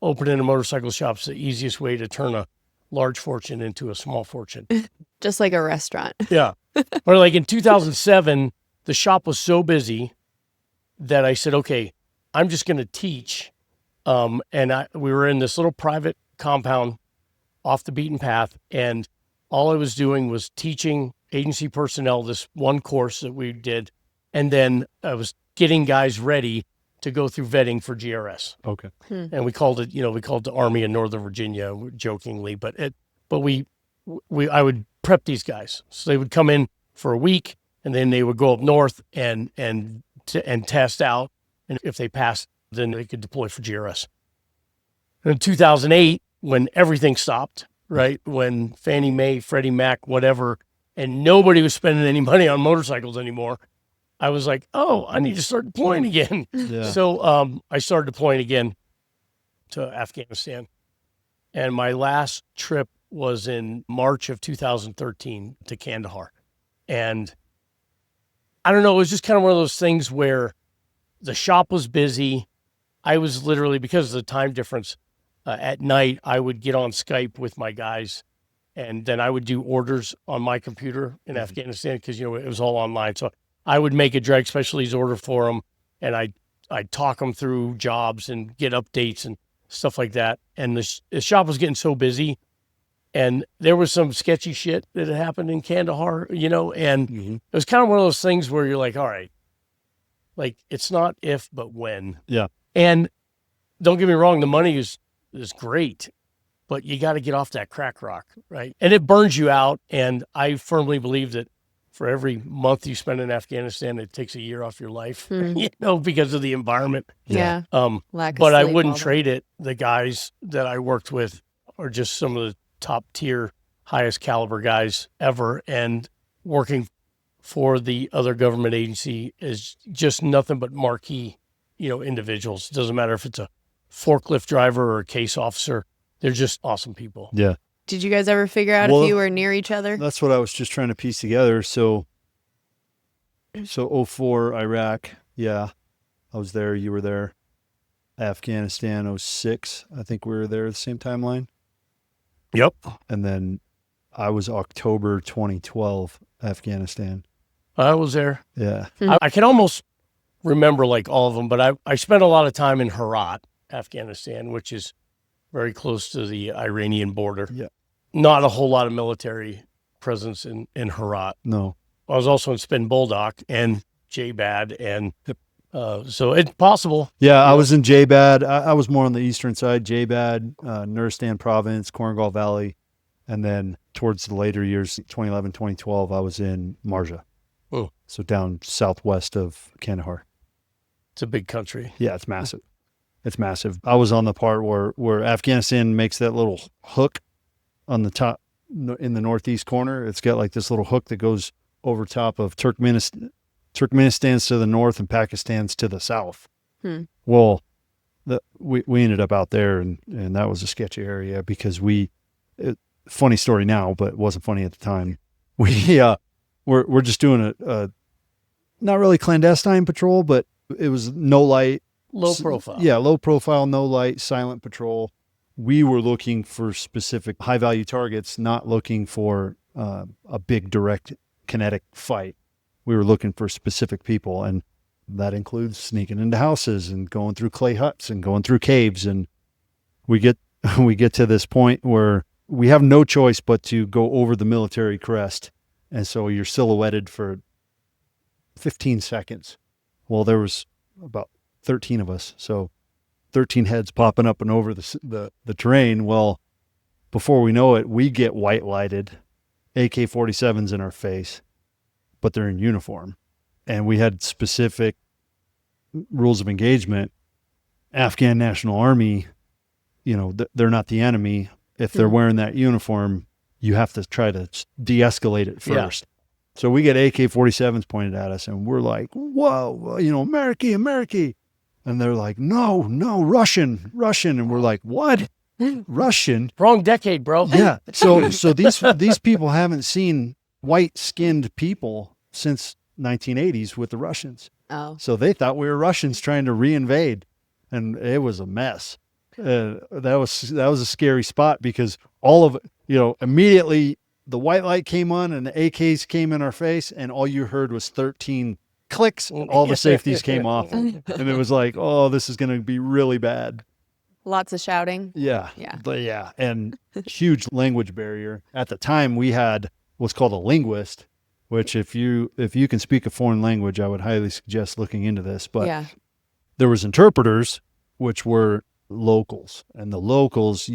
Speaker 4: Opening a motorcycle shop is the easiest way to turn a large fortune into a small fortune.
Speaker 3: Just like a restaurant.
Speaker 4: Yeah. But like in 2007, the shop was so busy that I said, okay, I'm just going to teach. And we were in this little private compound off the beaten path. And all I was doing was teaching agency personnel this one course that we did. And then I was getting guys ready to go through vetting for GRS.
Speaker 2: Okay.
Speaker 4: And we called it the Army in Northern Virginia, jokingly, but I would prep these guys. So they would come in for a week and then they would go up north and test out. And if they passed, then they could deploy for GRS. And in 2008, when everything stopped, right? When Fannie Mae, Freddie Mac, whatever, and nobody was spending any money on motorcycles anymore, I was like, oh, I need to start deploying again.
Speaker 2: Yeah.
Speaker 4: So I started deploying again to Afghanistan. And my last trip was in March of 2013 to Kandahar. And I don't know, it was just kind of one of those things where the shop was busy. I was literally, because of the time difference, at night, I would get on Skype with my guys, and then I would do orders on my computer in Afghanistan because, it was all online. So I would make a drag specialties order for them, and I'd talk them through jobs and get updates and stuff like that. And the shop was getting so busy, and there was some sketchy shit that had happened in Kandahar, and it was kind of one of those things where you're like, all right, like it's not if, but when.
Speaker 2: Yeah.
Speaker 4: And don't get me wrong, the money is great, but you got to get off that crack rock, right? And it burns you out. And I firmly believe that for every month you spend in Afghanistan, it takes a year off your life, because of the environment.
Speaker 3: Yeah.
Speaker 4: But I wouldn't trade it. The guys that I worked with are just some of the top tier, highest caliber guys ever. And working for the other government agency is just nothing but marquee, individuals. It doesn't matter if it's a forklift driver or a case officer. They're just awesome people.
Speaker 2: Yeah.
Speaker 3: Did you guys ever figure out if you were near each other?
Speaker 2: That's what I was just trying to piece together. So 04 Iraq. Yeah. I was there. You were there. Afghanistan 06. I think we were there at the same timeline.
Speaker 4: Yep.
Speaker 2: And then I was October 2012, Afghanistan.
Speaker 4: I was there.
Speaker 2: Yeah.
Speaker 4: I can almost remember like all of them, but I spent a lot of time in Herat, Afghanistan, which is very close to the Iranian border.
Speaker 2: Yeah.
Speaker 4: Not a whole lot of military presence in Herat.
Speaker 2: No.
Speaker 4: I was also in Spin Bulldog and J-Bad, and so it's possible.
Speaker 2: Yeah, I was in J-Bad. I was more on the eastern side, J-Bad, Nuristan Province, Korengal Valley, and then towards the later years, 2011, 2012, I was in Marja.
Speaker 4: Oh.
Speaker 2: So down southwest of Kandahar.
Speaker 4: It's a big country.
Speaker 2: Yeah, it's massive. It's massive. I was on the part where Afghanistan makes that little hook on the top in the northeast corner. It's got like this little hook that goes over top of Turkmenistan's to the north and Pakistan's to the south. Well, we ended up out there, and that was a sketchy area because funny story now, but it wasn't funny at the time. We're just doing a not really clandestine patrol, but it was no light.
Speaker 4: Low profile.
Speaker 2: Yeah, low profile, no light, silent patrol. We were looking for specific high value targets, not looking for a big direct kinetic fight. We were looking for specific people, and that includes sneaking into houses and going through clay huts and going through caves. And we get to this point where we have no choice but to go over the military crest. And so you're silhouetted for 15 seconds. Well, there was about 13 of us. So 13 heads popping up and over the terrain. Well, before we know it, we get white lighted, AK-47s in our face, but they're in uniform. And we had specific rules of engagement. Afghan National Army, they're not the enemy. If they're wearing that uniform, you have to try to de-escalate it first. Yeah. So we get AK-47s pointed at us, and we're like, whoa, America. And they're like, no, Russian. And we're like, what? Russian?
Speaker 4: Wrong decade, bro.
Speaker 2: Yeah. So these people haven't seen white-skinned people since 1980s with the Russians.
Speaker 3: Oh.
Speaker 2: So they thought we were Russians trying to reinvade, and it was a mess. That was a scary spot because all of it, immediately the white light came on and the AKs came in our face, and all you heard was 13 clicks. All the safeties came off, and it was like, oh, this is going to be really bad.
Speaker 3: Lots of shouting.
Speaker 2: Yeah. And huge language barrier. At the time, we had what's called a linguist, which if you can speak a foreign language, I would highly suggest looking into this. But there was interpreters, which were locals, and the locals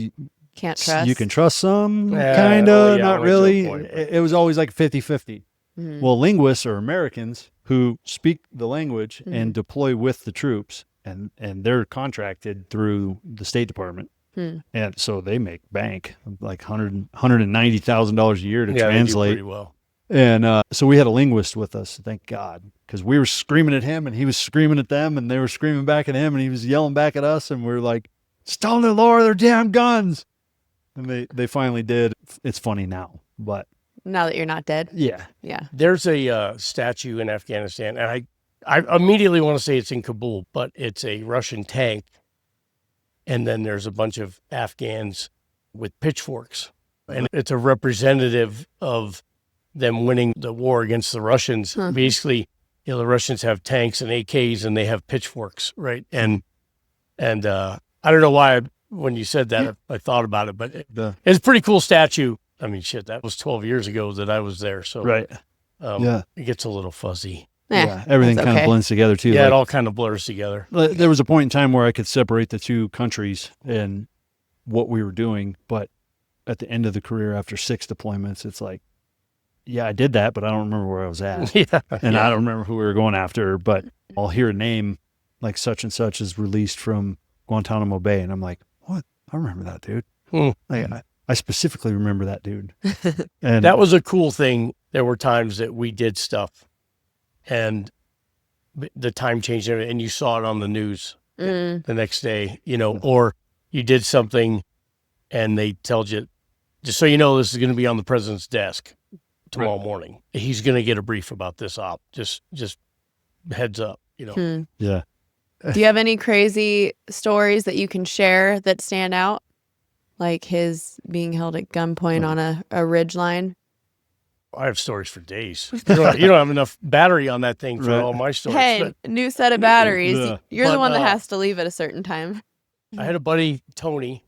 Speaker 3: can't trust.
Speaker 2: You can trust some, kind of, not really. It was always like 50-50. Mm-hmm. Well, linguists are Americans who speak the language and deploy with the troops, and they're contracted through the State Department. And so they make bank, like $190,000 a year to translate.
Speaker 4: They do pretty well.
Speaker 2: And so we had a linguist with us, thank God, because we were screaming at him and he was screaming at them, and they were screaming back at him and he was yelling back at us, and we were like, "Just tell them to lower their damn guns." And they finally did. It's funny now, but
Speaker 3: now that you're not dead.
Speaker 2: Yeah.
Speaker 4: There's a statue in Afghanistan, and I immediately want to say it's in Kabul, but it's a Russian tank. And then there's a bunch of Afghans with pitchforks, and it's a representative of them winning the war against the Russians. Basically, the Russians have tanks and AKs, and they have pitchforks, right? And I don't know why when you said that I thought about it, but it's a pretty cool statue. I mean, shit, that was 12 years ago that I was there, so it gets a little fuzzy.
Speaker 2: Yeah, everything kind of blends together too.
Speaker 4: Yeah, it all kind of blurs together.
Speaker 2: There was a point in time where I could separate the two countries and what we were doing, but at the end of the career, after 6 deployments, it's like, yeah, I did that, but I don't remember where I was at. And I don't remember who we were going after, but I'll hear a name like such and such is released from Guantanamo Bay, and I'm like, what? I remember that dude. I specifically remember that dude. And
Speaker 4: that was a cool thing. There were times that we did stuff and the time changed, and you saw it on the news the next day, or you did something and they told you, just so you know, this is going to be on the president's desk tomorrow morning. He's going to get a brief about this op. Just heads up,
Speaker 2: Yeah.
Speaker 3: Do you have any crazy stories that you can share that stand out? Like his being held at gunpoint on a ridge line?
Speaker 4: I have stories for days. You don't have enough battery on that thing for all my stories.
Speaker 3: Hey, new set of batteries. You're the one that has to leave at a certain time.
Speaker 4: I had a buddy, Tony.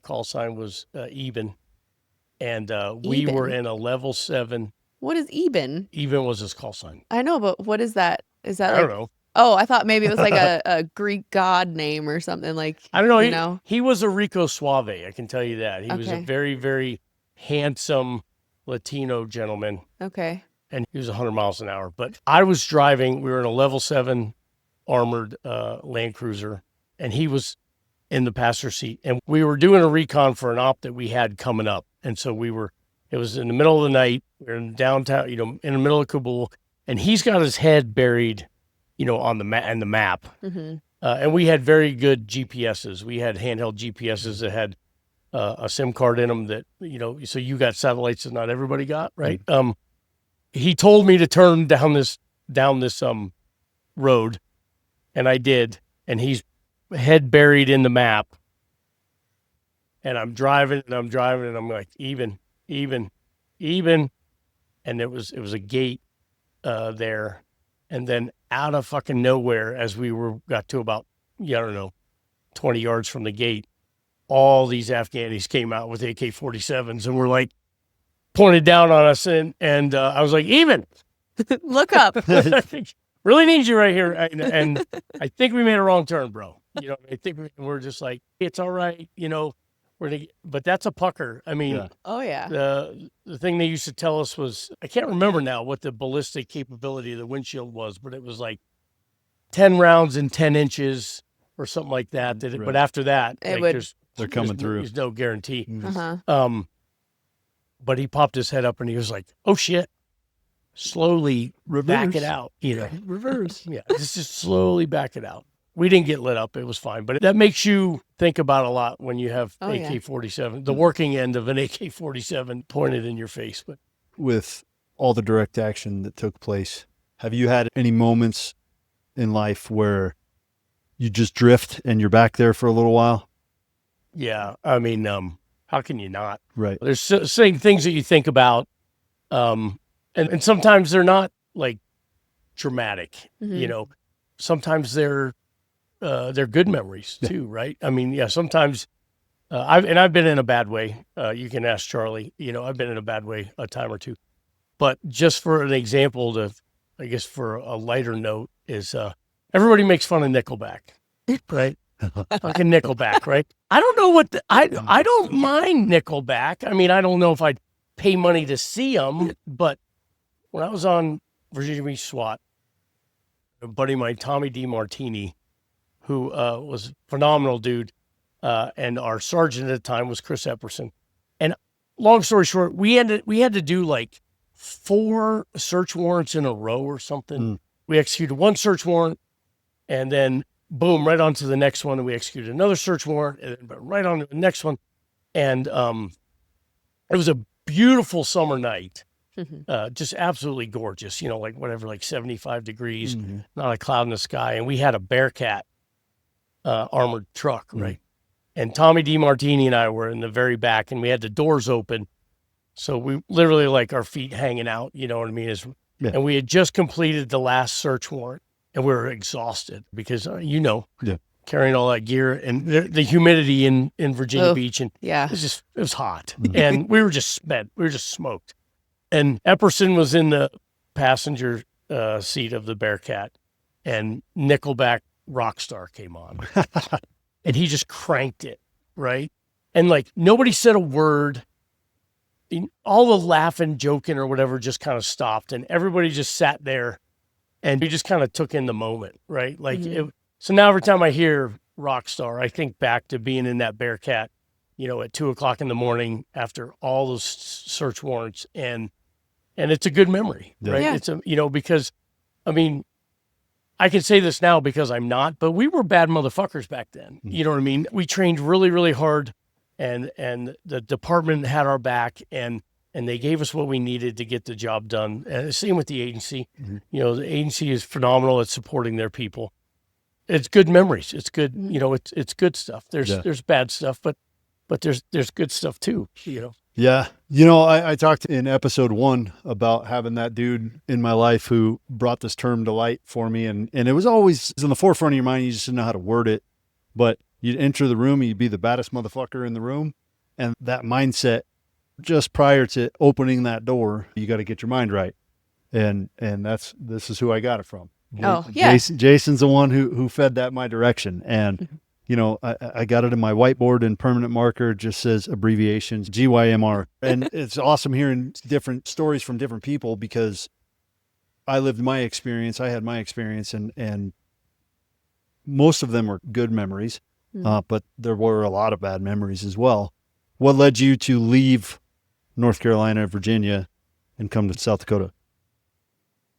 Speaker 4: Call sign was Eben. And we were in a level 7.
Speaker 3: What is Eben?
Speaker 4: Eben was his call sign.
Speaker 3: I know, but what is that? Is that
Speaker 4: I don't know.
Speaker 3: Oh, I thought maybe it was like a Greek god name or something like.
Speaker 4: I don't know. He was a Rico Suave. I can tell you that. He was a very, very handsome Latino gentleman.
Speaker 3: Okay.
Speaker 4: And he was 100 miles an hour. But I was driving. We were in a level 7 armored Land Cruiser, and he was in the passenger seat. And we were doing a recon for an op that we had coming up. And so it was in the middle of the night. We were in downtown, in the middle of Kabul, and he's got his head buried, on the map.
Speaker 3: Mm-hmm.
Speaker 4: And we had very good GPSs. We had handheld GPSs that had a SIM card in them that, so you got satellites that not everybody got, right?
Speaker 2: Mm-hmm.
Speaker 4: He told me to turn down this road, and I did, and he's head buried in the map. And I'm driving, and I'm like, even. And it was a gate there. And then out of fucking nowhere, as we got to about, 20 yards from the gate, all these Afghanis came out with AK-47s and were like pointed down on us. And I was like, even.
Speaker 3: Look up.
Speaker 4: Really need you right here. And I think we made a wrong turn, bro. I think we're just like, it's all right. But that's a pucker. I mean,
Speaker 3: Oh yeah.
Speaker 4: The thing they used to tell us was, I can't remember now what the ballistic capability of the windshield was, but it was like 10 rounds in 10 inches or something like that.
Speaker 2: Right.
Speaker 4: But after that,
Speaker 2: they're coming through.
Speaker 4: There's no guarantee.
Speaker 3: Uh-huh.
Speaker 4: But he popped his head up and he was like, oh shit, slowly back it out.
Speaker 2: Reverse.
Speaker 4: Yeah, just slowly back it out. We didn't get lit up. It was fine. But that makes you think about a lot when you have AK-47, the working end of an AK-47 pointed in your face. But
Speaker 2: with all the direct action that took place, have you had any moments in life where you just drift and you're back there for a little while?
Speaker 4: Yeah. I mean, how can you not?
Speaker 2: Right.
Speaker 4: There's things that you think about. And sometimes they're not like dramatic,
Speaker 3: Mm-hmm.
Speaker 4: Sometimes they're good memories too, right? I mean, yeah, sometimes I've been in a bad way. You can ask Charlie, I've been in a bad way a time or two. But just for an example, I guess for a lighter note is everybody makes fun of Nickelback, right? Fucking Nickelback, right? I don't know I don't mind Nickelback. I mean, I don't know if I'd pay money to see them, but when I was on Virginia Beach SWAT, a buddy of mine, Tommy DiMartini, who was a phenomenal dude, and our sergeant at the time was Chris Epperson. And long story short, we had to do like 4 search warrants in a row or something. We executed 1 search warrant, and then boom, right on to the next one, and we executed another search warrant, and then right on to the next one. And it was a beautiful summer night. Just absolutely gorgeous, like 75 degrees, not a cloud in the sky. And we had a Bearcat armored truck, right? And Tommy DiMartini and I were in the very back, and we had the doors open. So we literally like our feet hanging out, you know what I mean? And we had just completed the last search warrant, and we were exhausted because, carrying all that gear and the humidity in Virginia Beach. And it was hot. And we were just spent. We were just smoked. And Epperson was in the passenger seat of the Bearcat, and Nickelback Rockstar came on. And he just cranked it, right? And like nobody said a word. All the laughing, joking, or whatever just kind of stopped, and everybody just sat there, and we just kind of took in the moment, right? Like, so now every time I hear Rockstar, I think back to being in that Bearcat, at 2:00 in the morning after all those search warrants, and it's a good memory, right?
Speaker 3: Yeah.
Speaker 4: It's because, I mean, I can say this now because I'm not, but we were bad motherfuckers back then. You know what I mean? We trained really, really hard, and the department had our back, and they gave us what we needed to get the job done. And same with the agency. The agency is phenomenal at supporting their people. It's good memories. It's good, it's good stuff. There's bad stuff, but there's good stuff too,
Speaker 2: Yeah. I talked in episode 1 about having that dude in my life who brought this term to light for me. And it was always in the forefront of your mind. You just didn't know how to word it, but you'd enter the room, you'd be the baddest motherfucker in the room. And that mindset, just prior to opening that door, you got to get your mind right. And this is who I got it from.
Speaker 3: Oh, yeah.
Speaker 2: Jason's the one who fed that my direction. And I got it in my whiteboard in permanent marker. It just says abbreviations, GYMR. And it's awesome hearing different stories from different people because I lived my experience. I had my experience, and most of them were good memories,
Speaker 3: Mm.
Speaker 2: but there were a lot of bad memories as well. What led you to leave North Carolina, Virginia, and come to South Dakota?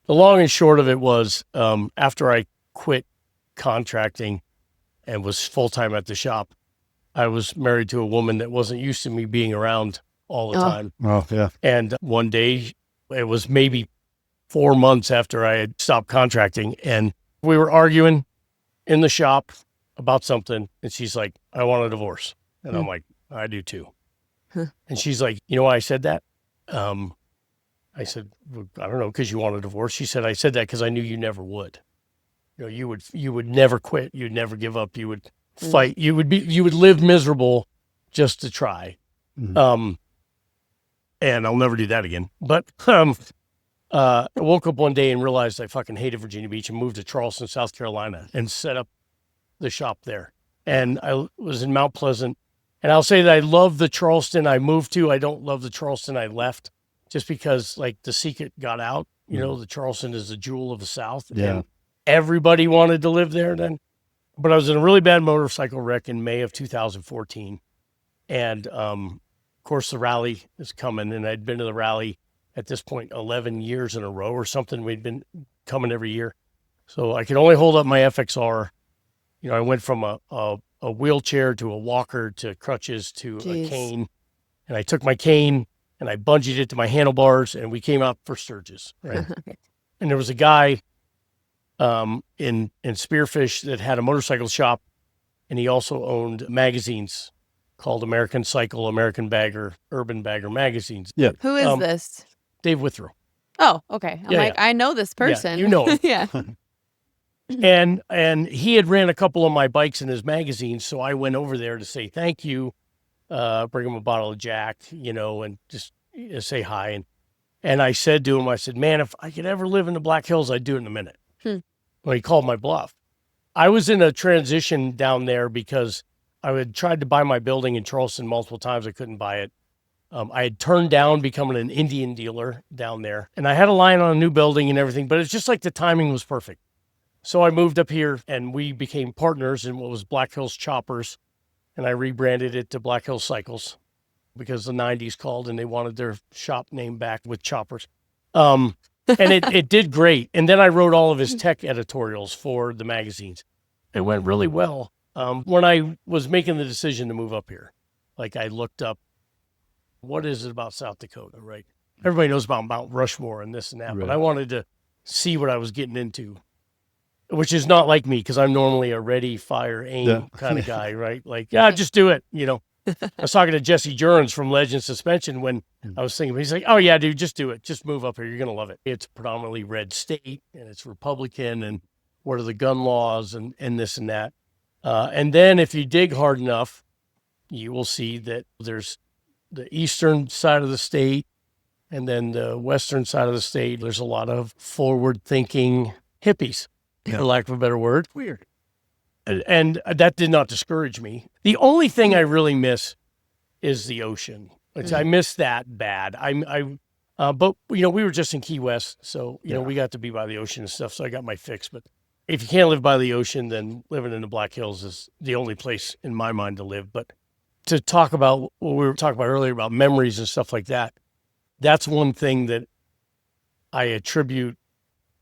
Speaker 4: The long and short of it was after I quit contracting and was full-time at the shop, I was married to a woman that wasn't used to me being around all the time.
Speaker 2: Oh, yeah.
Speaker 4: And one day, it was maybe 4 months after I had stopped contracting, and we were arguing in the shop about something, and she's like, I want a divorce. And I'm like, I do too. And she's like, you know why I said that? I said, well, I don't know, because you want a divorce. She said, I said that because I knew you never would. You know, you would never quit. You'd never give up. You would fight. You would live miserable just to try.
Speaker 2: Mhm.
Speaker 4: And I'll never do that again. But I woke up one day and realized I fucking hated Virginia Beach and moved to Charleston, South Carolina, and set up the shop there. And I was in Mount Pleasant. And I'll say that I love the Charleston I moved to. I don't love the Charleston I left, just because like the secret got out. You know, the Charleston is the jewel of the South.
Speaker 2: Yeah.
Speaker 4: And everybody wanted to live there then. But I was in a really bad motorcycle wreck in May of 2014. And of course, the rally is coming. And I'd been to the rally at this point 11 years in a row or something. We'd been coming every year. So I could only hold up my FXR. You know, I went from a wheelchair to a walker to crutches to a cane. And I took my cane and I bungeed it to my handlebars, and we came out for Sturgis. Right. And there was a guy in Spearfish that had a motorcycle shop, and he also owned magazines called American Cycle, American Bagger, Urban Bagger magazines.
Speaker 2: Yeah.
Speaker 3: Who is this?
Speaker 4: Dave Withrow.
Speaker 3: Oh, okay. I'm like, I know this person.
Speaker 4: Yeah, you know him.
Speaker 3: Yeah.
Speaker 4: And he had ran a couple of my bikes in his magazines, so I went over there to say thank you, bring him a bottle of Jack, you know, and just say hi. And I said to him, I said, man, if I could ever live in the Black Hills, I'd do it in a minute. Well, he called my bluff. I was in a transition down there because I had tried to buy my building in Charleston multiple times. I couldn't buy it. I had turned down becoming an Indian dealer down there, and I had a line on a new building and everything, but it's just like the timing was perfect. So I moved up here and we became partners in what was Black Hills Choppers, and I rebranded it to Black Hills Cycles because the 90s called and they wanted their shop name back with choppers. And it did great. And then I wrote all of his tech editorials for the magazines. It went really well. When I was making the decision to move up here, like I looked up, what is it about South Dakota, right? Everybody knows about Mount Rushmore and this and that, but I wanted to see what I was getting into, which is not like me because I'm normally a ready, fire, aim kind of guy, right? Like, yeah, just do it, you know. I was talking to Jesse Jurens from Legend Suspension when I was thinking, he's like, oh yeah, dude, just do it. Just move up here. You're going to love it. It's a predominantly red state and it's Republican, and what are the gun laws and this and that. And then if you dig hard enough, you will see that there's the eastern side of the state and then the western side of the state. There's a lot of forward thinking hippies, for lack of a better word. Weird. And that did not discourage me. The only thing I really miss is the ocean. I miss that bad. But you know, we were just in Key West, so you know, we got to be by the ocean and stuff. So I got my fix. But if you can't live by the ocean, then living in the Black Hills is the only place in my mind to live. But to talk about what we were talking about earlier about memories and stuff like that, that's one thing that I attribute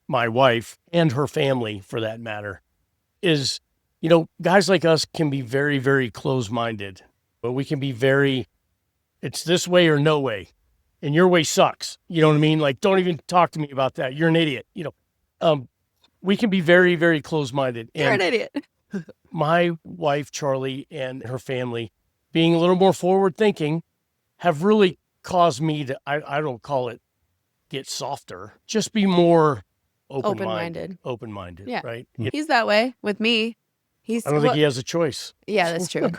Speaker 4: my wife and her family, for that matter, is, you know, guys like us can be very, very close-minded, but we can be very, it's this way or no way, and your way sucks. You know what I mean? Like, don't even talk to me about that. You're an idiot. You know, we can be very, very close-minded.
Speaker 3: You're an idiot.
Speaker 4: My wife, Charlie, and her family, being a little more forward-thinking, have really caused me to, I don't call it get softer, just be more open-minded.
Speaker 3: Yeah.
Speaker 4: Right?
Speaker 3: He's that way with me.
Speaker 4: I don't think he has a choice.
Speaker 3: Yeah, that's true.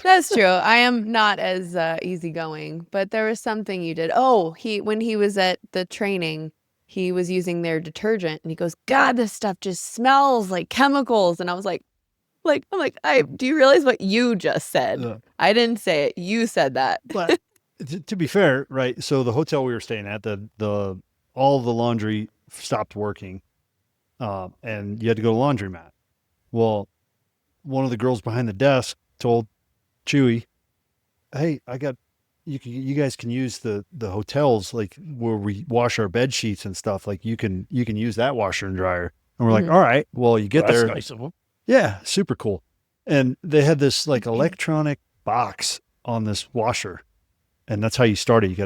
Speaker 3: That's true. I am not as easygoing, but there was something you did. Oh, when he was at the training, he was using their detergent, and he goes, God, this stuff just smells like chemicals. And I was like, do you realize what you just said? I didn't say it. You said that.
Speaker 2: But to be fair, right? So the hotel we were staying at, all the laundry stopped working, and you had to go to laundromat. Well, one of the girls behind the desk told Chewy, hey, you guys can use the hotels, like where we wash our bed sheets and stuff. Like you can use that washer and dryer. And we're like, all right, well, you get
Speaker 4: That's
Speaker 2: there.
Speaker 4: nice of them.
Speaker 2: Yeah. Super cool. And they had this like electronic box on this washer. And that's how you start it. You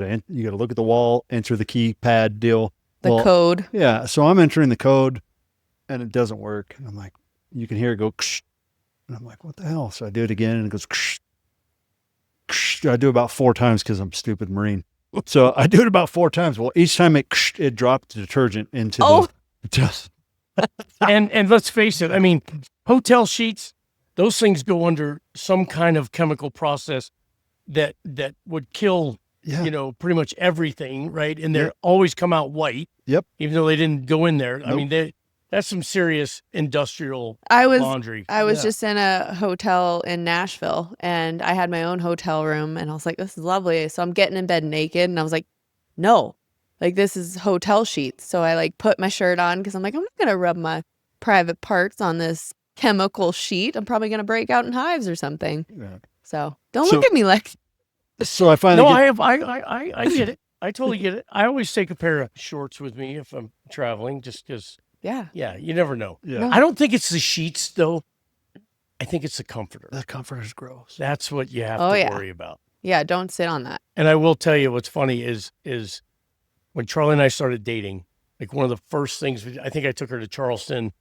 Speaker 2: gotta look at the wall, enter the keypad deal.
Speaker 3: The code.
Speaker 2: Yeah. So I'm entering the code and it doesn't work. And I'm like, you can hear it go, ksh. And I'm like, what the hell? So I do it again and it goes, ksh, ksh. I do it about 4 times because I'm a stupid Marine. So I do it about 4 times. Well, each time it dropped detergent into
Speaker 4: and let's face it. I mean, hotel sheets, those things go under some kind of chemical process that would kill, pretty much everything, right? And they always come out white.
Speaker 2: Yep.
Speaker 4: Even though they didn't go in there. Nope. I mean, that's some serious industrial laundry.
Speaker 3: I was just in a hotel in Nashville, and I had my own hotel room, and I was like, this is lovely. So I'm getting in bed naked, and I was like, no, like this is hotel sheets. So I like put my shirt on because I'm like, I'm not going to rub my private parts on this chemical sheet. I'm probably going to break out in hives or something. Yeah. So don't look at me like.
Speaker 2: So I finally.
Speaker 4: No, I get it. I totally get it. I always take a pair of shorts with me if I'm traveling, just because.
Speaker 3: Yeah,
Speaker 4: you never know.
Speaker 2: Yeah.
Speaker 3: No.
Speaker 4: I don't think it's the sheets though. I think it's the comforter.
Speaker 2: The comforter's gross.
Speaker 4: That's what you have to worry about.
Speaker 3: Yeah, don't sit on that.
Speaker 4: And I will tell you what's funny is when Charlie and I started dating, like one of the first things, I think I took her to Charleston,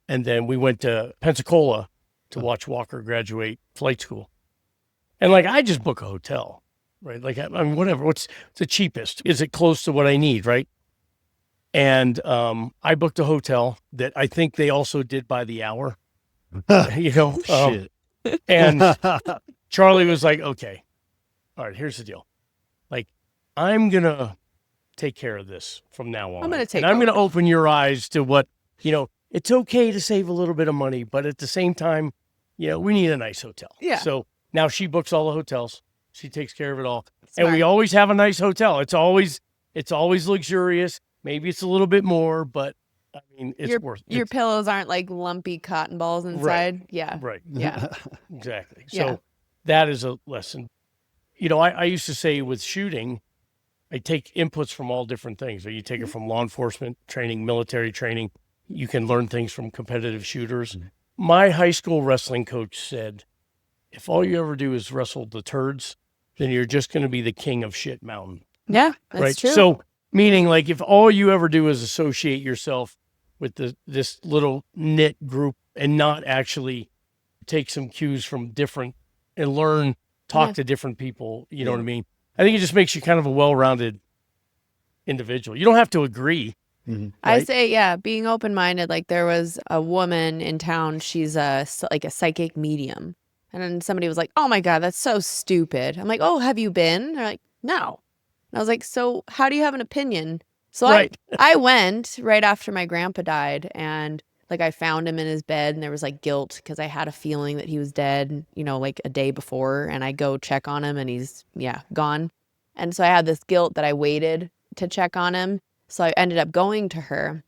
Speaker 4: and then we went to Pensacola to watch Walker graduate flight school. And like, I just book a hotel, right? Like, I mean, whatever, what's the cheapest? Is it close to what I need, right? And I booked a hotel that I think they also did by the hour,
Speaker 2: Shit.
Speaker 4: And Charlie was like, okay, all right, here's the deal. Like, I'm going to take care of this from now on.
Speaker 3: I'm going
Speaker 4: to open your eyes to what, it's okay to save a little bit of money, but at the same time, we need a nice hotel.
Speaker 3: Yeah.
Speaker 4: So now she books all the hotels. She takes care of it all.
Speaker 3: Smart.
Speaker 4: And we always have a nice hotel. It's always luxurious. Maybe it's a little bit more, but I mean, it's worth it.
Speaker 3: Your pillows aren't like lumpy cotton balls inside.
Speaker 4: Right.
Speaker 3: Yeah.
Speaker 4: Right.
Speaker 3: Yeah.
Speaker 4: Exactly. So that is a lesson. I used to say with shooting, I take inputs from all different things. So you take it from law enforcement training, military training. You can learn things from competitive shooters. Mm-hmm. My high school wrestling coach said, if all you ever do is wrestle the turds, then you're just going to be the king of shit mountain.
Speaker 3: Yeah, that's true.
Speaker 4: So meaning, like, if all you ever do is associate yourself with this little knit group and not actually take some cues from different and learn, talk to different people, you know what I mean? I think it just makes you kind of a well-rounded individual. You don't have to agree.
Speaker 2: Mm-hmm.
Speaker 3: Right? I say, being open-minded. Like, there was a woman in town. She's a psychic medium. And then somebody was like, oh, my God, that's so stupid. I'm like, oh, have you been? They're like, no. And I was like, so how do you have an opinion? So I went right after my grandpa died, and like I found him in his bed, and there was like guilt because I had a feeling that he was dead, like a day before, and I go check on him and he's gone. And so I had this guilt that I waited to check on him. So I ended up going to her,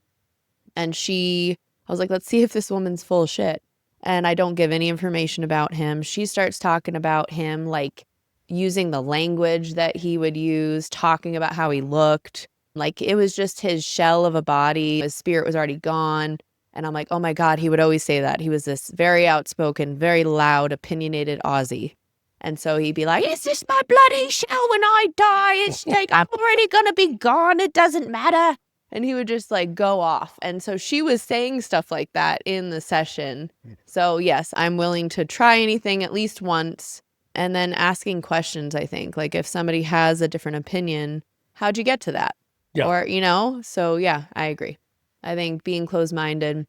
Speaker 3: and I was like, let's see if this woman's full of shit. And I don't give any information about him. She starts talking about him, like using the language that he would use, talking about how he looked. Like, it was just his shell of a body. His spirit was already gone. And I'm like, oh my God, he would always say that. He was this very outspoken, very loud, opinionated Aussie. And so he'd be like, is this my bloody shell when I die? It's like, I'm already going to be gone. It doesn't matter. And he would just like go off. And so she was saying stuff like that in the session. So yes, I'm willing to try anything at least once. And then asking questions, I think. Like, if somebody has a different opinion, how'd you get to that? Yeah. Or, so yeah, I agree. I think being closed-minded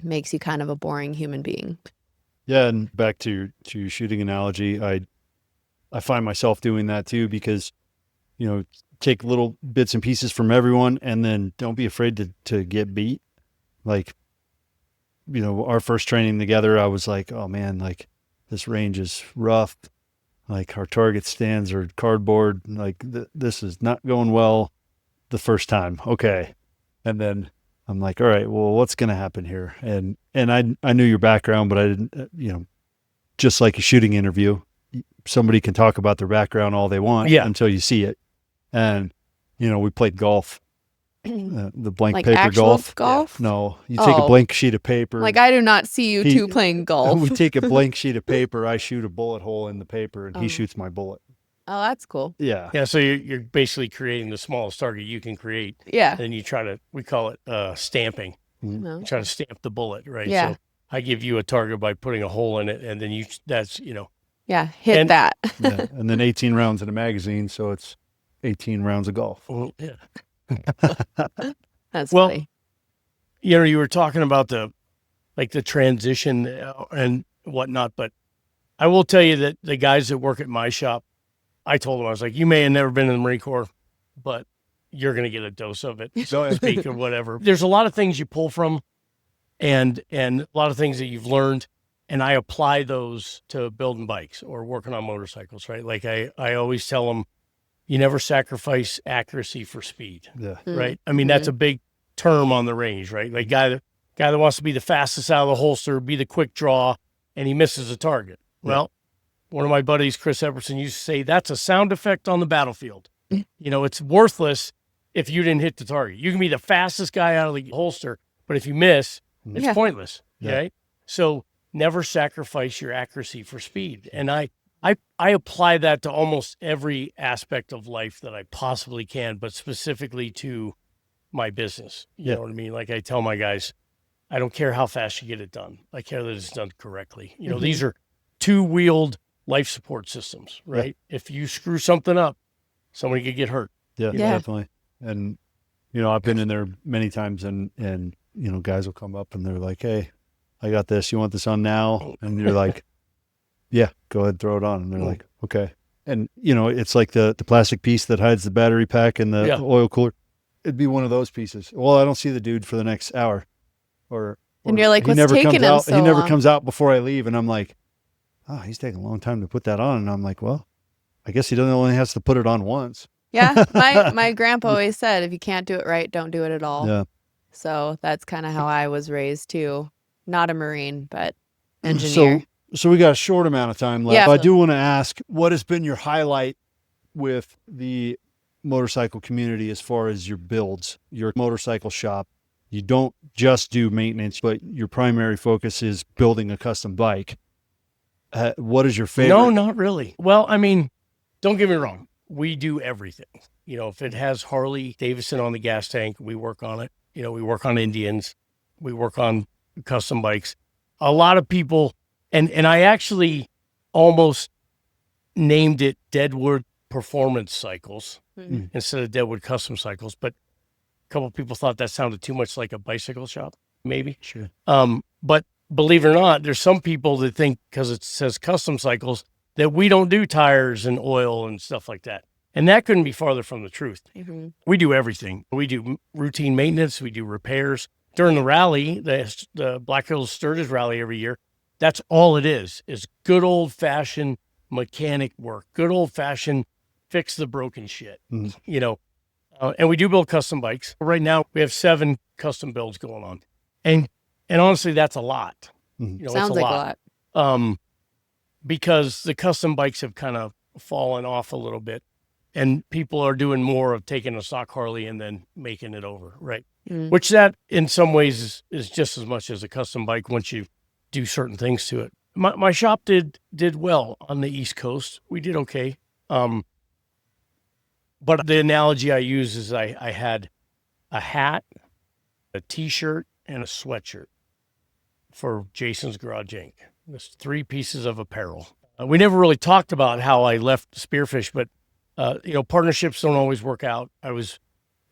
Speaker 3: makes you kind of a boring human being.
Speaker 2: Yeah, and back to your shooting analogy, I find myself doing that too, because, take little bits and pieces from everyone, and then don't be afraid to get beat. Like, our first training together, I was like, oh man, like, this range is rough. Like, our target stands are cardboard. Like, this is not going well the first time. Okay. And then I'm like, all right, well, what's going to happen here? And and I knew your background, but I didn't, just like a shooting interview, somebody can talk about their background all they want until you see it. And, we played golf, the blank
Speaker 3: Like
Speaker 2: paper
Speaker 3: actual
Speaker 2: golf.
Speaker 3: golf?
Speaker 2: No, you take a blank sheet of paper.
Speaker 3: Like, I do not see you two playing golf.
Speaker 2: We take a blank sheet of paper. I shoot a bullet hole in the paper and he shoots my bullet.
Speaker 3: Oh, that's cool.
Speaker 2: Yeah.
Speaker 4: Yeah. So you're basically creating the smallest target you can create.
Speaker 3: Yeah.
Speaker 4: And you try to, we call it stamping.
Speaker 3: No.
Speaker 4: You try to stamp the bullet, right?
Speaker 3: Yeah.
Speaker 4: So I give you a target by putting a hole in it, and then
Speaker 3: Yeah, hit that.
Speaker 2: Yeah. And then 18 rounds in a magazine, so it's 18 rounds of golf.
Speaker 4: Well, yeah.
Speaker 3: That's
Speaker 4: Well,
Speaker 3: funny.
Speaker 4: You were talking about the transition and whatnot, but I will tell you that the guys that work at my shop, I told them, I was like, you may have never been in the Marine Corps, but you're going to get a dose of it, so to speak, or whatever. There's a lot of things you pull from and a lot of things that you've learned, and I apply those to building bikes or working on motorcycles, right? Like I always tell them, you never sacrifice accuracy for speed,
Speaker 2: Yeah.
Speaker 4: right? I mean, that's a big term on the range, right? Like guy that wants to be the fastest out of the holster, be the quick draw, and he misses a target.
Speaker 2: Yeah.
Speaker 4: Well, one of my buddies, Chris Epperson, used to say, that's a sound effect on the battlefield. It's worthless if you didn't hit the target. You can be the fastest guy out of the holster, but if you miss, it's pointless, right? So never sacrifice your accuracy for speed. And I apply that to almost every aspect of life that I possibly can, but specifically to my business. You know what I mean? Like I tell my guys, I don't care how fast you get it done. I care that it's done correctly. These are two-wheeled life support systems, right? If you screw something up, somebody could get hurt.
Speaker 2: Yeah, definitely. And, I've been in there many times and, guys will come up and they're like, hey, I got this. You want this on now? And you're like, yeah, go ahead, throw it on. And they're like, okay. And, it's like the plastic piece that hides the battery pack and the oil cooler. It'd be one of those pieces. Well, I don't see the dude for the next hour.
Speaker 3: And you're like, what's taking him so
Speaker 2: He never
Speaker 3: long?
Speaker 2: comes out before I leave. And I'm like, oh, he's taking a long time to put that on. And I'm like, well, I guess he only has to put it on once.
Speaker 3: Yeah, my grandpa always said, if you can't do it right, don't do it at all.
Speaker 2: Yeah.
Speaker 3: So that's kind of how I was raised too. Not a Marine, but engineer.
Speaker 2: So we got a short amount of time left.
Speaker 3: Yeah.
Speaker 2: I do want to ask, what has been your highlight with the motorcycle community as far as your builds, your motorcycle shop? You don't just do maintenance, but your primary focus is building a custom bike. What is your favorite?
Speaker 4: No, not really. Well, I mean, don't get me wrong. We do everything. If it has Harley Davidson on the gas tank, we work on it. We work on Indians. We work on custom bikes. A lot of people, and I actually almost named it Deadwood Performance Cycles instead of Deadwood Custom Cycles, but a couple of people thought that sounded too much like a bicycle shop, maybe.
Speaker 2: Sure.
Speaker 4: But believe it or not, there's some people that think because it says custom cycles that we don't do tires and oil and stuff like that. And that couldn't be farther from the truth.
Speaker 3: Mm-hmm.
Speaker 4: We do everything. We do routine maintenance. We do repairs. During the rally, the Black Hills Sturgis Rally every year, that's all it is good old-fashioned mechanic work, good old-fashioned fix the broken shit, and we do build custom bikes. Right now, we have 7 custom builds going on. And honestly, that's a lot.
Speaker 3: Sounds like a lot.
Speaker 4: Because the custom bikes have kind of fallen off a little bit and people are doing more of taking a stock Harley and then making it over, right? Which that in some ways is just as much as a custom bike once you do certain things to it. My shop did well on the East Coast. We did okay. But the analogy I use is I had a hat, a t-shirt, and a sweatshirt for Jason's Garage Inc. There's 3 pieces of apparel. We never really talked about how I left Spearfish, but partnerships don't always work out. I was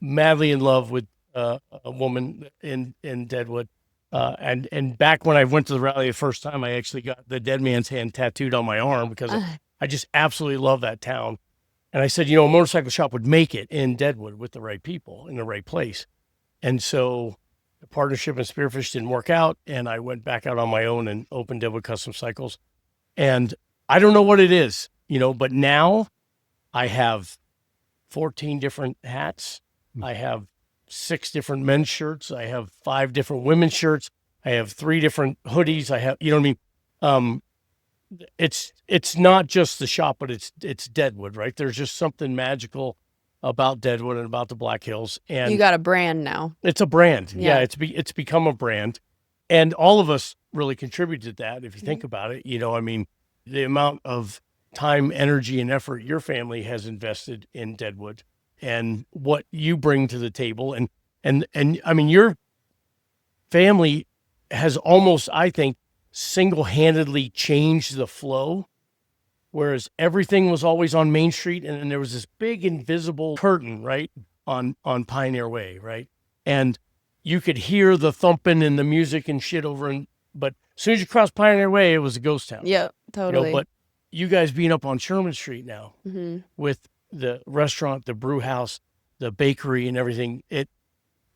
Speaker 4: madly in love with a woman in Deadwood, and back when I went to the rally the first time, I actually got the Dead Man's Hand tattooed on my arm because I just absolutely love that town. And I said, a motorcycle shop would make it in Deadwood with the right people in the right place. And so the partnership in Spearfish didn't work out, and I went back out on my own and opened Deadwood Custom Cycles. And I don't know what it is, but now I have 14 different hats. I have 6 different men's shirts. I have 5 different women's shirts. I have 3 different hoodies. I have, you know what I mean? It's not just the shop, but it's Deadwood, right? There's just something magical about Deadwood and about the Black Hills. And
Speaker 3: You got a brand now.
Speaker 4: it's a brand.
Speaker 3: Yeah.
Speaker 4: Yeah, it's become a brand. And all of us really contributed to that, if you think about it. You know, I mean, the amount of time, energy, and effort your family has invested in Deadwood and what you bring to the table. And I mean, your family has almost, I think, single-handedly changed the flow, whereas everything was always on Main Street, and then there was this big invisible curtain, right, on Pioneer Way, right? And you could hear the thumping and the music and shit but as soon as you cross Pioneer Way, it was a ghost town.
Speaker 3: Yeah, totally.
Speaker 4: You know, but you guys being up on Sherman Street now
Speaker 3: Mm-hmm.
Speaker 4: with the restaurant, the brew house, the bakery, and everything, it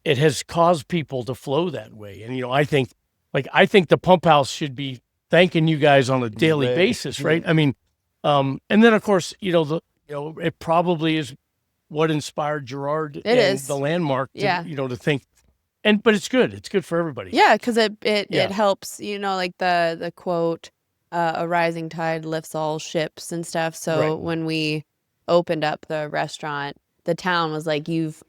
Speaker 4: has caused people to flow that way. And, you know, I think the pump house should be thanking you guys on a daily basis, right? I mean, and then of course, it probably is what inspired Gerard the Landmark to, to think, but it's good. It's good for everybody.
Speaker 3: Yeah, because it helps, like the quote, a rising tide lifts all ships and stuff. So when we opened up the restaurant, the town was like, you've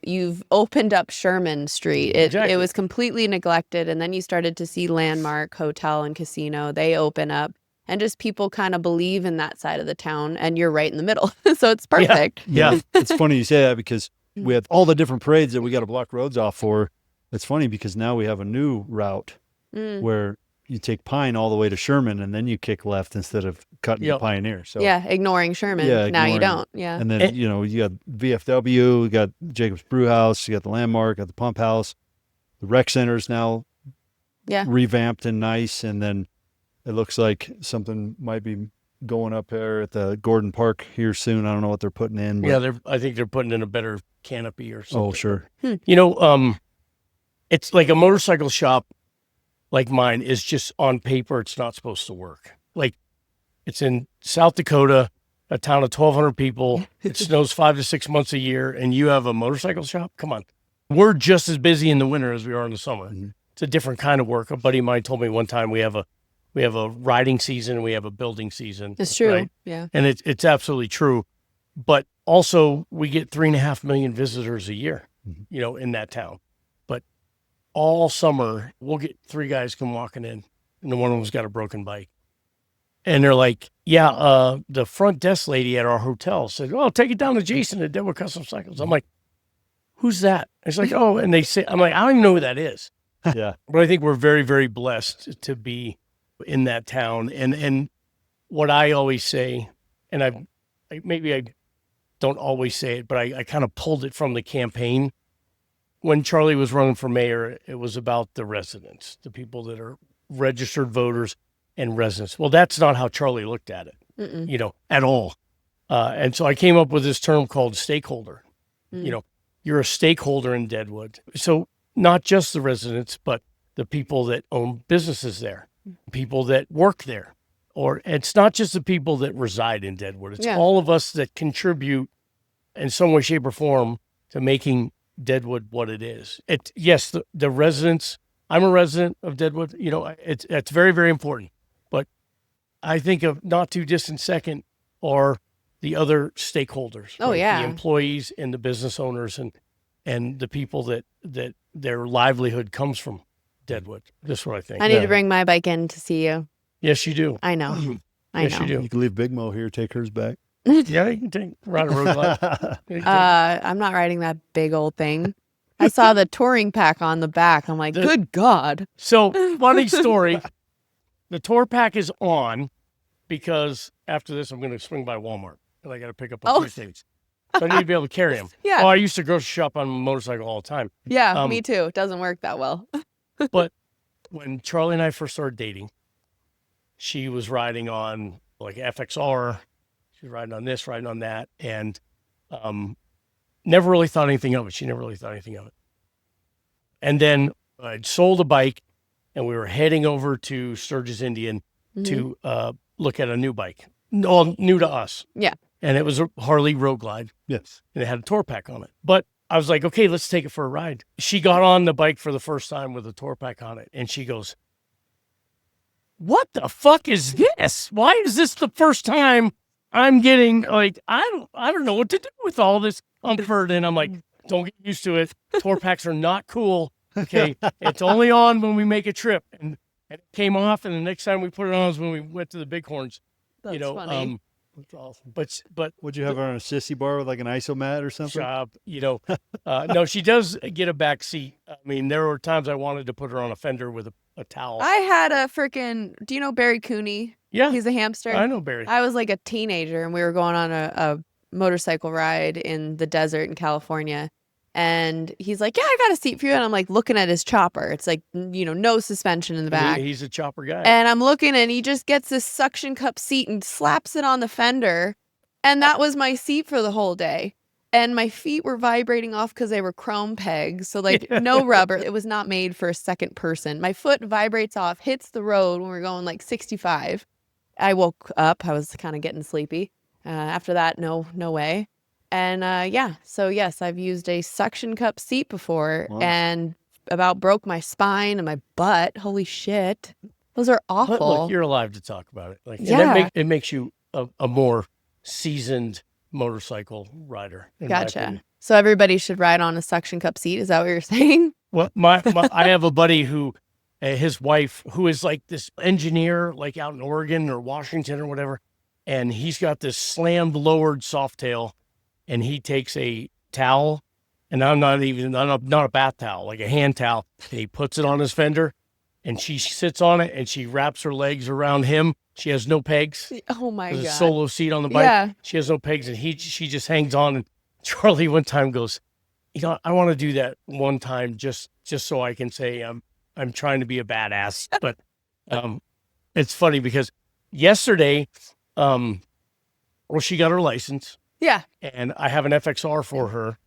Speaker 3: opened up Sherman Street. It was completely neglected. And then you started to see Landmark Hotel and Casino. They open up. And just people kind of believe in that side of the town, and you're right in the middle. So it's perfect.
Speaker 2: Yeah. It's funny you say that because we have all the different parades that we got to block roads off for. It's funny because now we have a new route where you take Pine all the way to Sherman, and then you kick left instead of cutting to Pioneer. So
Speaker 3: ignoring Sherman. Now you don't. Yeah.
Speaker 2: And then, you got VFW, you got Jacob's Brew House, you got the Landmark, got the Pump House. The rec center's now revamped and nice, and then it looks like something might be going up there at the Gordon Park here soon. I don't know what they're putting in.
Speaker 4: But I think they're putting in a better canopy or something.
Speaker 2: Oh, sure.
Speaker 4: It's like a motorcycle shop like mine is just on paper. It's not supposed to work. Like, it's in South Dakota, a town of 1,200 people. It snows 5 to 6 months a year, and you have a motorcycle shop? Come on. We're just as busy in the winter as we are in the summer. Mm-hmm. It's a different kind of work. A buddy of mine told me one time we have a riding season and we have a building season.
Speaker 3: It's true.
Speaker 4: Right?
Speaker 3: Yeah.
Speaker 4: And it's absolutely true. But also we get 3.5 million visitors a year, in that town. But all summer we'll get 3 guys come walking in, and one of them's got a broken bike. And they're like, the front desk lady at our hotel said, "Oh, take it down to Jason at Deadwood Custom Cycles." I'm like, "Who's that?" It's like, "Oh," and they say, I'm like, "I don't even know who that is."
Speaker 2: Yeah.
Speaker 4: But I think we're very, very blessed to be in that town. And what I always say, and I don't always say it, but I kind of pulled it from the campaign. When Charlie was running for mayor, it was about the residents, the people that are registered voters and residents. Well, that's not how Charlie looked at it, at all. And so I came up with this term called stakeholder. You're a stakeholder in Deadwood. So not just the residents, but the people that own businesses there, people that work there, or it's not just the people that reside in Deadwood. It's all of us that contribute in some way, shape, or form to making Deadwood what it is. Yes, the residents. I'm a resident of Deadwood. It's very, very important. But I think of not too distant second are the other stakeholders.
Speaker 3: Oh, yeah.
Speaker 4: The employees and the business owners and the people that their livelihood comes from Deadwood. That's what I think.
Speaker 3: I need to bring my bike in to see you.
Speaker 4: Yes, you do.
Speaker 3: I know.
Speaker 4: Yes, you do.
Speaker 2: You can leave Big Mo here, take hers back.
Speaker 4: Yeah, you can ride a road glide.
Speaker 3: I'm not riding that big old thing. I saw the touring pack on the back. I'm like, good God.
Speaker 4: So, funny story. The tour pack is on because after this, I'm going to swing by Walmart and I got to pick up a few things. So I need to be able to carry them.
Speaker 3: Yeah.
Speaker 4: Oh, I used to grocery shop on a motorcycle all the time.
Speaker 3: Yeah, me too. It doesn't work that well.
Speaker 4: But when Charlie and I first started dating, she was riding on like FXR. She was riding on this, riding on that, and never really thought anything of it. She never really thought anything of it. And then I'd sold a bike, and we were heading over to Sturgis, Indian to look at a new bike. No, new to us.
Speaker 3: Yeah.
Speaker 4: And it was a Harley Road Glide.
Speaker 2: Yes.
Speaker 4: And it had a tour pack on it. But I was like, okay, let's take it for a ride. She got on the bike for the first time with a tour pack on it. And she goes, what the fuck is this? Why is this the first time I'm getting like, I don't know what to do with all this comfort. And I'm like, don't get used to it. Tour packs are not cool. Okay. It's only on when we make a trip. And it came off. And the next time we put it on was when we went to the Bighorns.
Speaker 3: That's
Speaker 4: you know,
Speaker 3: funny.
Speaker 4: it's awesome. But
Speaker 2: Would you have her on a sissy bar with like an isomat or something?
Speaker 4: job, you know, no, she does get a back seat. I mean, there were times I wanted to put her on a fender with a towel.
Speaker 3: I had a freaking, do you know Barry Cooney?
Speaker 4: Yeah.
Speaker 3: He's a hamster.
Speaker 4: I know Barry.
Speaker 3: I was like a teenager and we were going on a motorcycle ride in the desert in California. And he's like, yeah, I got a seat for you. And I'm like looking at his chopper. It's like, you know, no suspension in the back.
Speaker 4: He's a chopper guy.
Speaker 3: And I'm looking and he just gets this suction cup seat and slaps it on the fender. And that was my seat for the whole day. And my feet were vibrating off because they were chrome pegs. So like no rubber. It was not made for a second person. My foot vibrates off, hits the road when we're going like 65. I woke up. I was kind of getting sleepy. After that, no way. And yeah, so yes, I've used a suction cup seat before and about broke my spine and my butt. Holy shit. Those are awful.
Speaker 4: But look, you're alive to talk about it. Like,
Speaker 3: Yeah.
Speaker 4: and it makes you a more seasoned motorcycle rider. in my
Speaker 3: Gotcha.
Speaker 4: opinion.
Speaker 3: So everybody should ride on a suction cup seat. Is that what you're saying?
Speaker 4: Well, I have a buddy who, his wife, who is like this engineer, like out in Oregon or Washington or whatever, and he's got this slammed lowered Softail, and he takes a towel, and I'm not a bath towel, like a hand towel, and he puts it on his fender, and she sits on it, and she wraps her legs around him. She has no pegs.
Speaker 3: Oh my
Speaker 4: There's
Speaker 3: God.
Speaker 4: a solo seat on the bike.
Speaker 3: Yeah.
Speaker 4: She has no pegs, and she just hangs on. And Charlie one time goes, you know, I want to do that one time just so I can say I'm trying to be a badass. But it's funny because yesterday, she got her license,
Speaker 3: Yeah.
Speaker 4: and I have an FXR for her,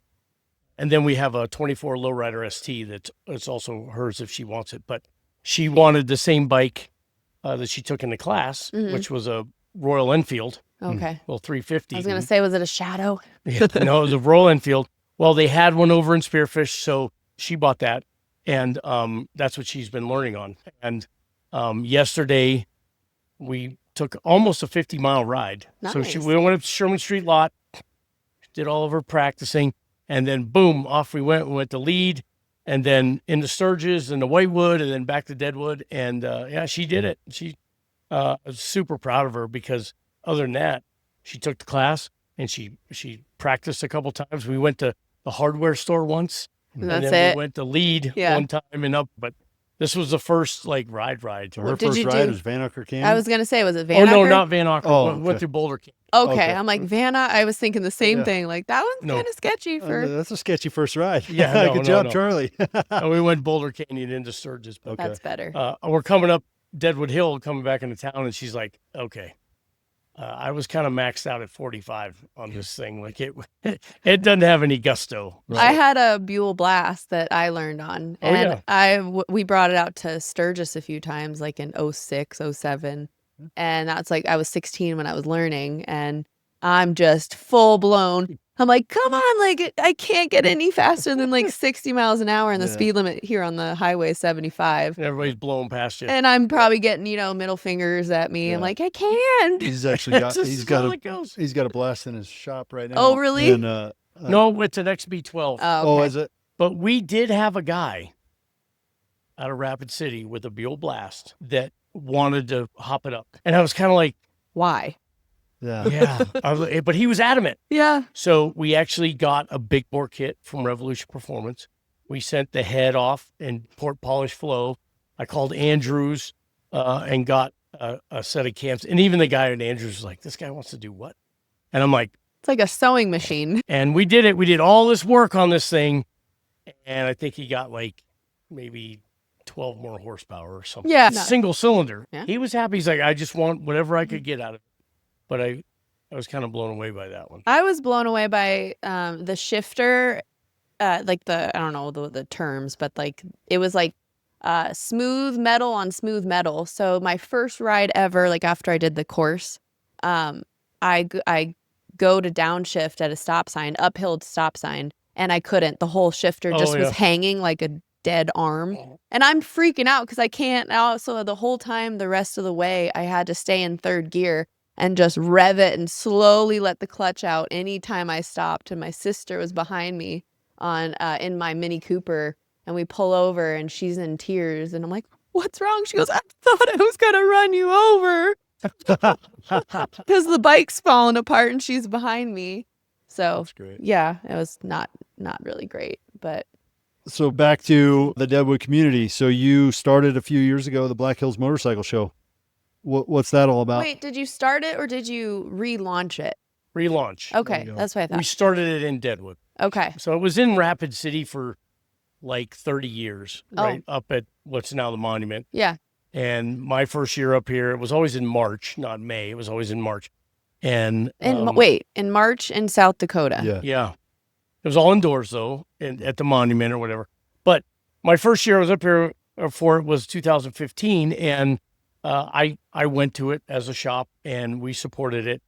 Speaker 4: and then we have a 24 Lowrider ST it's also hers if she wants it. But she wanted the same bike that she took in the class, which was a Royal Enfield.
Speaker 3: Okay.
Speaker 4: Well, 350.
Speaker 3: I was going to say, was it a Shadow?
Speaker 4: Yeah, no, it was a Royal Enfield. Well, they had one over in Spearfish, so she bought that, and that's what she's been learning on. And yesterday, we took almost a 50-mile ride. So
Speaker 3: Nice.
Speaker 4: we went up to Sherman Street lot, did all of her practicing, and then boom, off we went. We went to Lead, and then into Sturgis and the Whitewood, and then back to Deadwood. And yeah, she did it. She I was super proud of her because other than that, she took the class and she practiced a couple times. We went to the hardware store once,
Speaker 3: And
Speaker 4: and
Speaker 3: that's
Speaker 4: then
Speaker 3: it.
Speaker 4: we went to Lead
Speaker 3: Yeah.
Speaker 4: one time and up. But this was the first like ride.
Speaker 2: So her
Speaker 3: did
Speaker 2: first
Speaker 3: you
Speaker 2: ride
Speaker 3: do?
Speaker 2: was Vanocker Canyon.
Speaker 3: I was going to say, was it
Speaker 4: Oh
Speaker 3: Van
Speaker 4: no,
Speaker 3: Acker?
Speaker 4: not Van Acker.
Speaker 2: Oh,
Speaker 4: Went
Speaker 2: okay.
Speaker 4: through Boulder Canyon.
Speaker 3: Okay.
Speaker 2: Okay.
Speaker 3: I'm like, Vanna, I was thinking the same
Speaker 2: Yeah.
Speaker 3: thing. Like, that one's
Speaker 4: No.
Speaker 3: kind of sketchy for.
Speaker 2: That's a sketchy first ride.
Speaker 4: Yeah, no,
Speaker 2: Good
Speaker 4: no,
Speaker 2: job,
Speaker 4: no.
Speaker 2: Charlie.
Speaker 4: And we went Boulder Canyon into Sturgis. But
Speaker 2: Okay.
Speaker 3: That's better.
Speaker 4: we're coming up Deadwood Hill, coming back into town, and she's like, okay. I was kind of maxed out at 45 on this thing. Like it doesn't have any gusto.
Speaker 3: I had a Buell Blast that I learned on,
Speaker 4: Oh,
Speaker 3: and
Speaker 4: yeah.
Speaker 3: we brought it out to Sturgis a few times, like in 06, 07. And that's like, I was 16 when I was learning, and I'm just full blown. I'm like, come on, like I can't get any faster than like 60 miles an hour, and the
Speaker 2: Yeah.
Speaker 3: speed limit here on the highway is 75.
Speaker 4: Everybody's blowing past you.
Speaker 3: And I'm probably getting, middle fingers at me. I'm
Speaker 2: Yeah.
Speaker 3: like, I can't.
Speaker 2: He's actually got
Speaker 4: This
Speaker 2: he's
Speaker 4: is
Speaker 2: got
Speaker 4: how
Speaker 2: a
Speaker 4: it goes.
Speaker 2: he's got a blast in his shop right now.
Speaker 3: Oh, really?
Speaker 2: And,
Speaker 4: No, it's an XB12.
Speaker 2: oh,
Speaker 3: Okay.
Speaker 2: is it?
Speaker 4: But we did have a guy out of Rapid City with a Buell Blast that wanted to hop it up. And I was kind of like,
Speaker 3: Why?
Speaker 2: Yeah.
Speaker 4: yeah. But he was adamant.
Speaker 3: Yeah.
Speaker 4: So we actually got a big bore kit from Revolution Performance. We sent the head off and port polish flow. I called Andrews and got a set of cams. And even the guy at Andrews was like, this guy wants to do what? And I'm like,
Speaker 3: It's like a sewing machine.
Speaker 4: and we did it. We did all this work on this thing. And I think he got like maybe 12 more horsepower or something.
Speaker 3: Yeah.
Speaker 4: Single cylinder.
Speaker 3: Yeah.
Speaker 4: He was happy. He's like, I just want whatever I could get out of it. But I was kind of blown away by that one.
Speaker 3: I was blown away by the shifter, like I don't know the terms, but like it was like smooth metal on smooth metal. So my first ride ever, like after I did the course, I go to downshift at a stop sign, uphill stop sign, and I couldn't. The whole shifter just was
Speaker 4: yeah.
Speaker 3: hanging like a dead arm. And I'm freaking out because I can't. Also, the whole time, the rest of the way, I had to stay in third gear and just rev it and slowly let the clutch out anytime I stopped. And my sister was behind me on in my Mini Cooper, and we pull over and she's in tears. And I'm like, what's wrong? She goes, I thought I was going to run you over because the bike's falling apart and she's behind me. So
Speaker 2: That's great.
Speaker 3: yeah, it was not really great, but.
Speaker 2: So back to the Deadwood community. So you started a few years ago the Black Hills Motorcycle Show. What's that all about?
Speaker 3: Wait, did you start it or did you relaunch it?
Speaker 4: Relaunch.
Speaker 3: Okay,
Speaker 2: go.
Speaker 3: that's what I thought.
Speaker 4: We started it in Deadwood.
Speaker 3: Okay.
Speaker 4: So it was in Rapid City for like 30 years, right? Up at what's now the Monument.
Speaker 3: Yeah.
Speaker 4: And my first year up here, it was always in March, not May. It was always in March. And
Speaker 3: in March in South Dakota.
Speaker 4: Yeah. It was all indoors though, at the Monument or whatever. But my first year I was up here for it was 2015, and I went to it as a shop and we supported it,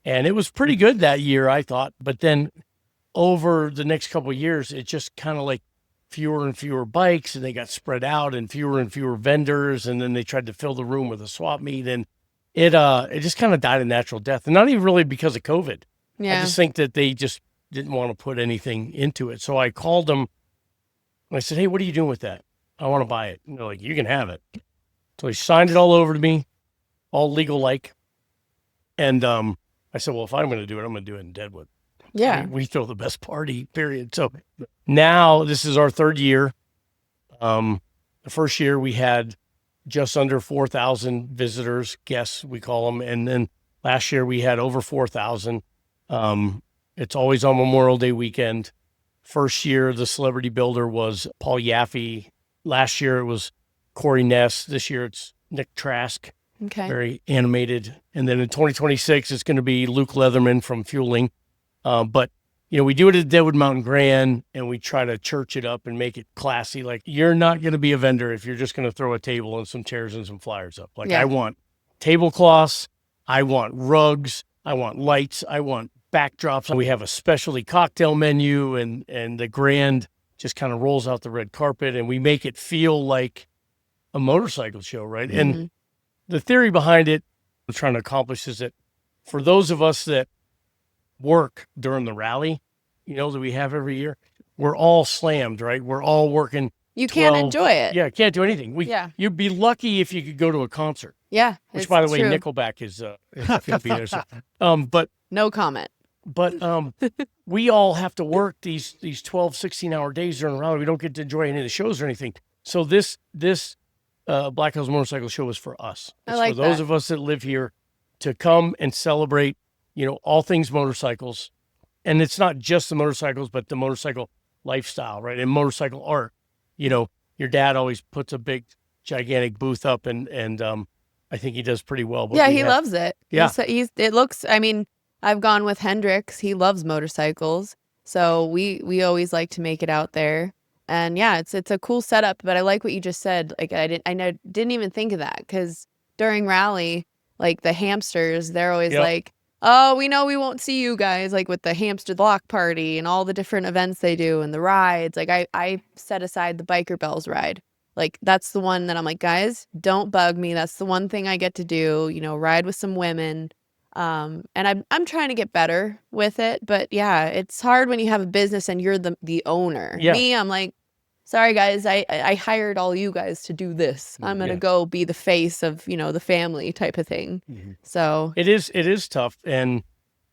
Speaker 4: and it was pretty good that year, I thought. But then over the next couple of years, it just kind of like fewer and fewer bikes, and they got spread out, and fewer vendors, and then they tried to fill the room with a swap meet, and it just kind of died a natural death, and not even really because of COVID.
Speaker 3: Yeah.
Speaker 4: I just think that they just didn't want to put anything into it. So I called them and I said, hey, what are you doing with that? I want to buy it. And they're like, you can have it. So he signed it all over to me, all legal like. And I said, well, if I'm going to do it, I'm going to do it in Deadwood.
Speaker 3: Yeah.
Speaker 4: We throw the best party, period. So now this is our third year. The first year we had just under 4,000 visitors, guests, we call them. And then last year we had over 4,000. It's always on Memorial Day weekend. First year, the celebrity builder was Paul Yaffe. Last year, it was Corey Ness. This year, it's Nick Trask.
Speaker 3: Okay.
Speaker 4: Very animated. And then in 2026, it's going to be Luke Leatherman from Fueling. But, we do it at Deadwood Mountain Grand, and we try to church it up and make it classy. Like, you're not going to be a vendor if you're just going to throw a table and some chairs and some flyers up. Like, I want tablecloths. I want rugs. I want lights. I want backdrops. We have a specialty cocktail menu, and the Grand just kind of rolls out the red carpet, and we make it feel like a motorcycle show, right? Mm-hmm. And the theory behind it, I'm trying to accomplish, is that for those of us that work during the rally, that we have every year, we're all slammed, right? We're all working.
Speaker 3: You can't enjoy it.
Speaker 4: Yeah, can't do anything. You'd be lucky if you could go to a concert.
Speaker 3: Yeah.
Speaker 4: Which, by the way, true. Nickelback is going to be there. So, but
Speaker 3: no comment.
Speaker 4: But we all have to work these 12, 16-hour days during the rally. We don't get to enjoy any of the shows or anything. So this Black Hills Motorcycle Show is for us. It's for those of us that live here to come and celebrate, all things motorcycles. And it's not just the motorcycles, but the motorcycle lifestyle, right? And motorcycle art. Your dad always puts a big, gigantic booth up, and I think he does pretty well. But
Speaker 3: he loves it.
Speaker 4: Yeah.
Speaker 3: It looks, I've gone with Hendrix. He loves motorcycles. So we always like to make it out there. And yeah, it's a cool setup, but I like what you just said. Like I didn't even think of that, because during rally, like the hamsters, they're always like, oh, we know we won't see you guys, like with the hamster block party and all the different events they do and the rides. Like I set aside the Biker Bells ride. Like that's the one that I'm like, guys, don't bug me. That's the one thing I get to do, ride with some women. And I'm trying to get better with it, but yeah, it's hard when you have a business and you're the owner. Yeah. Me, I'm like, sorry guys, I hired all you guys to do this. I'm going to go be the face of, the family type of thing. Mm-hmm. So
Speaker 4: it is tough. And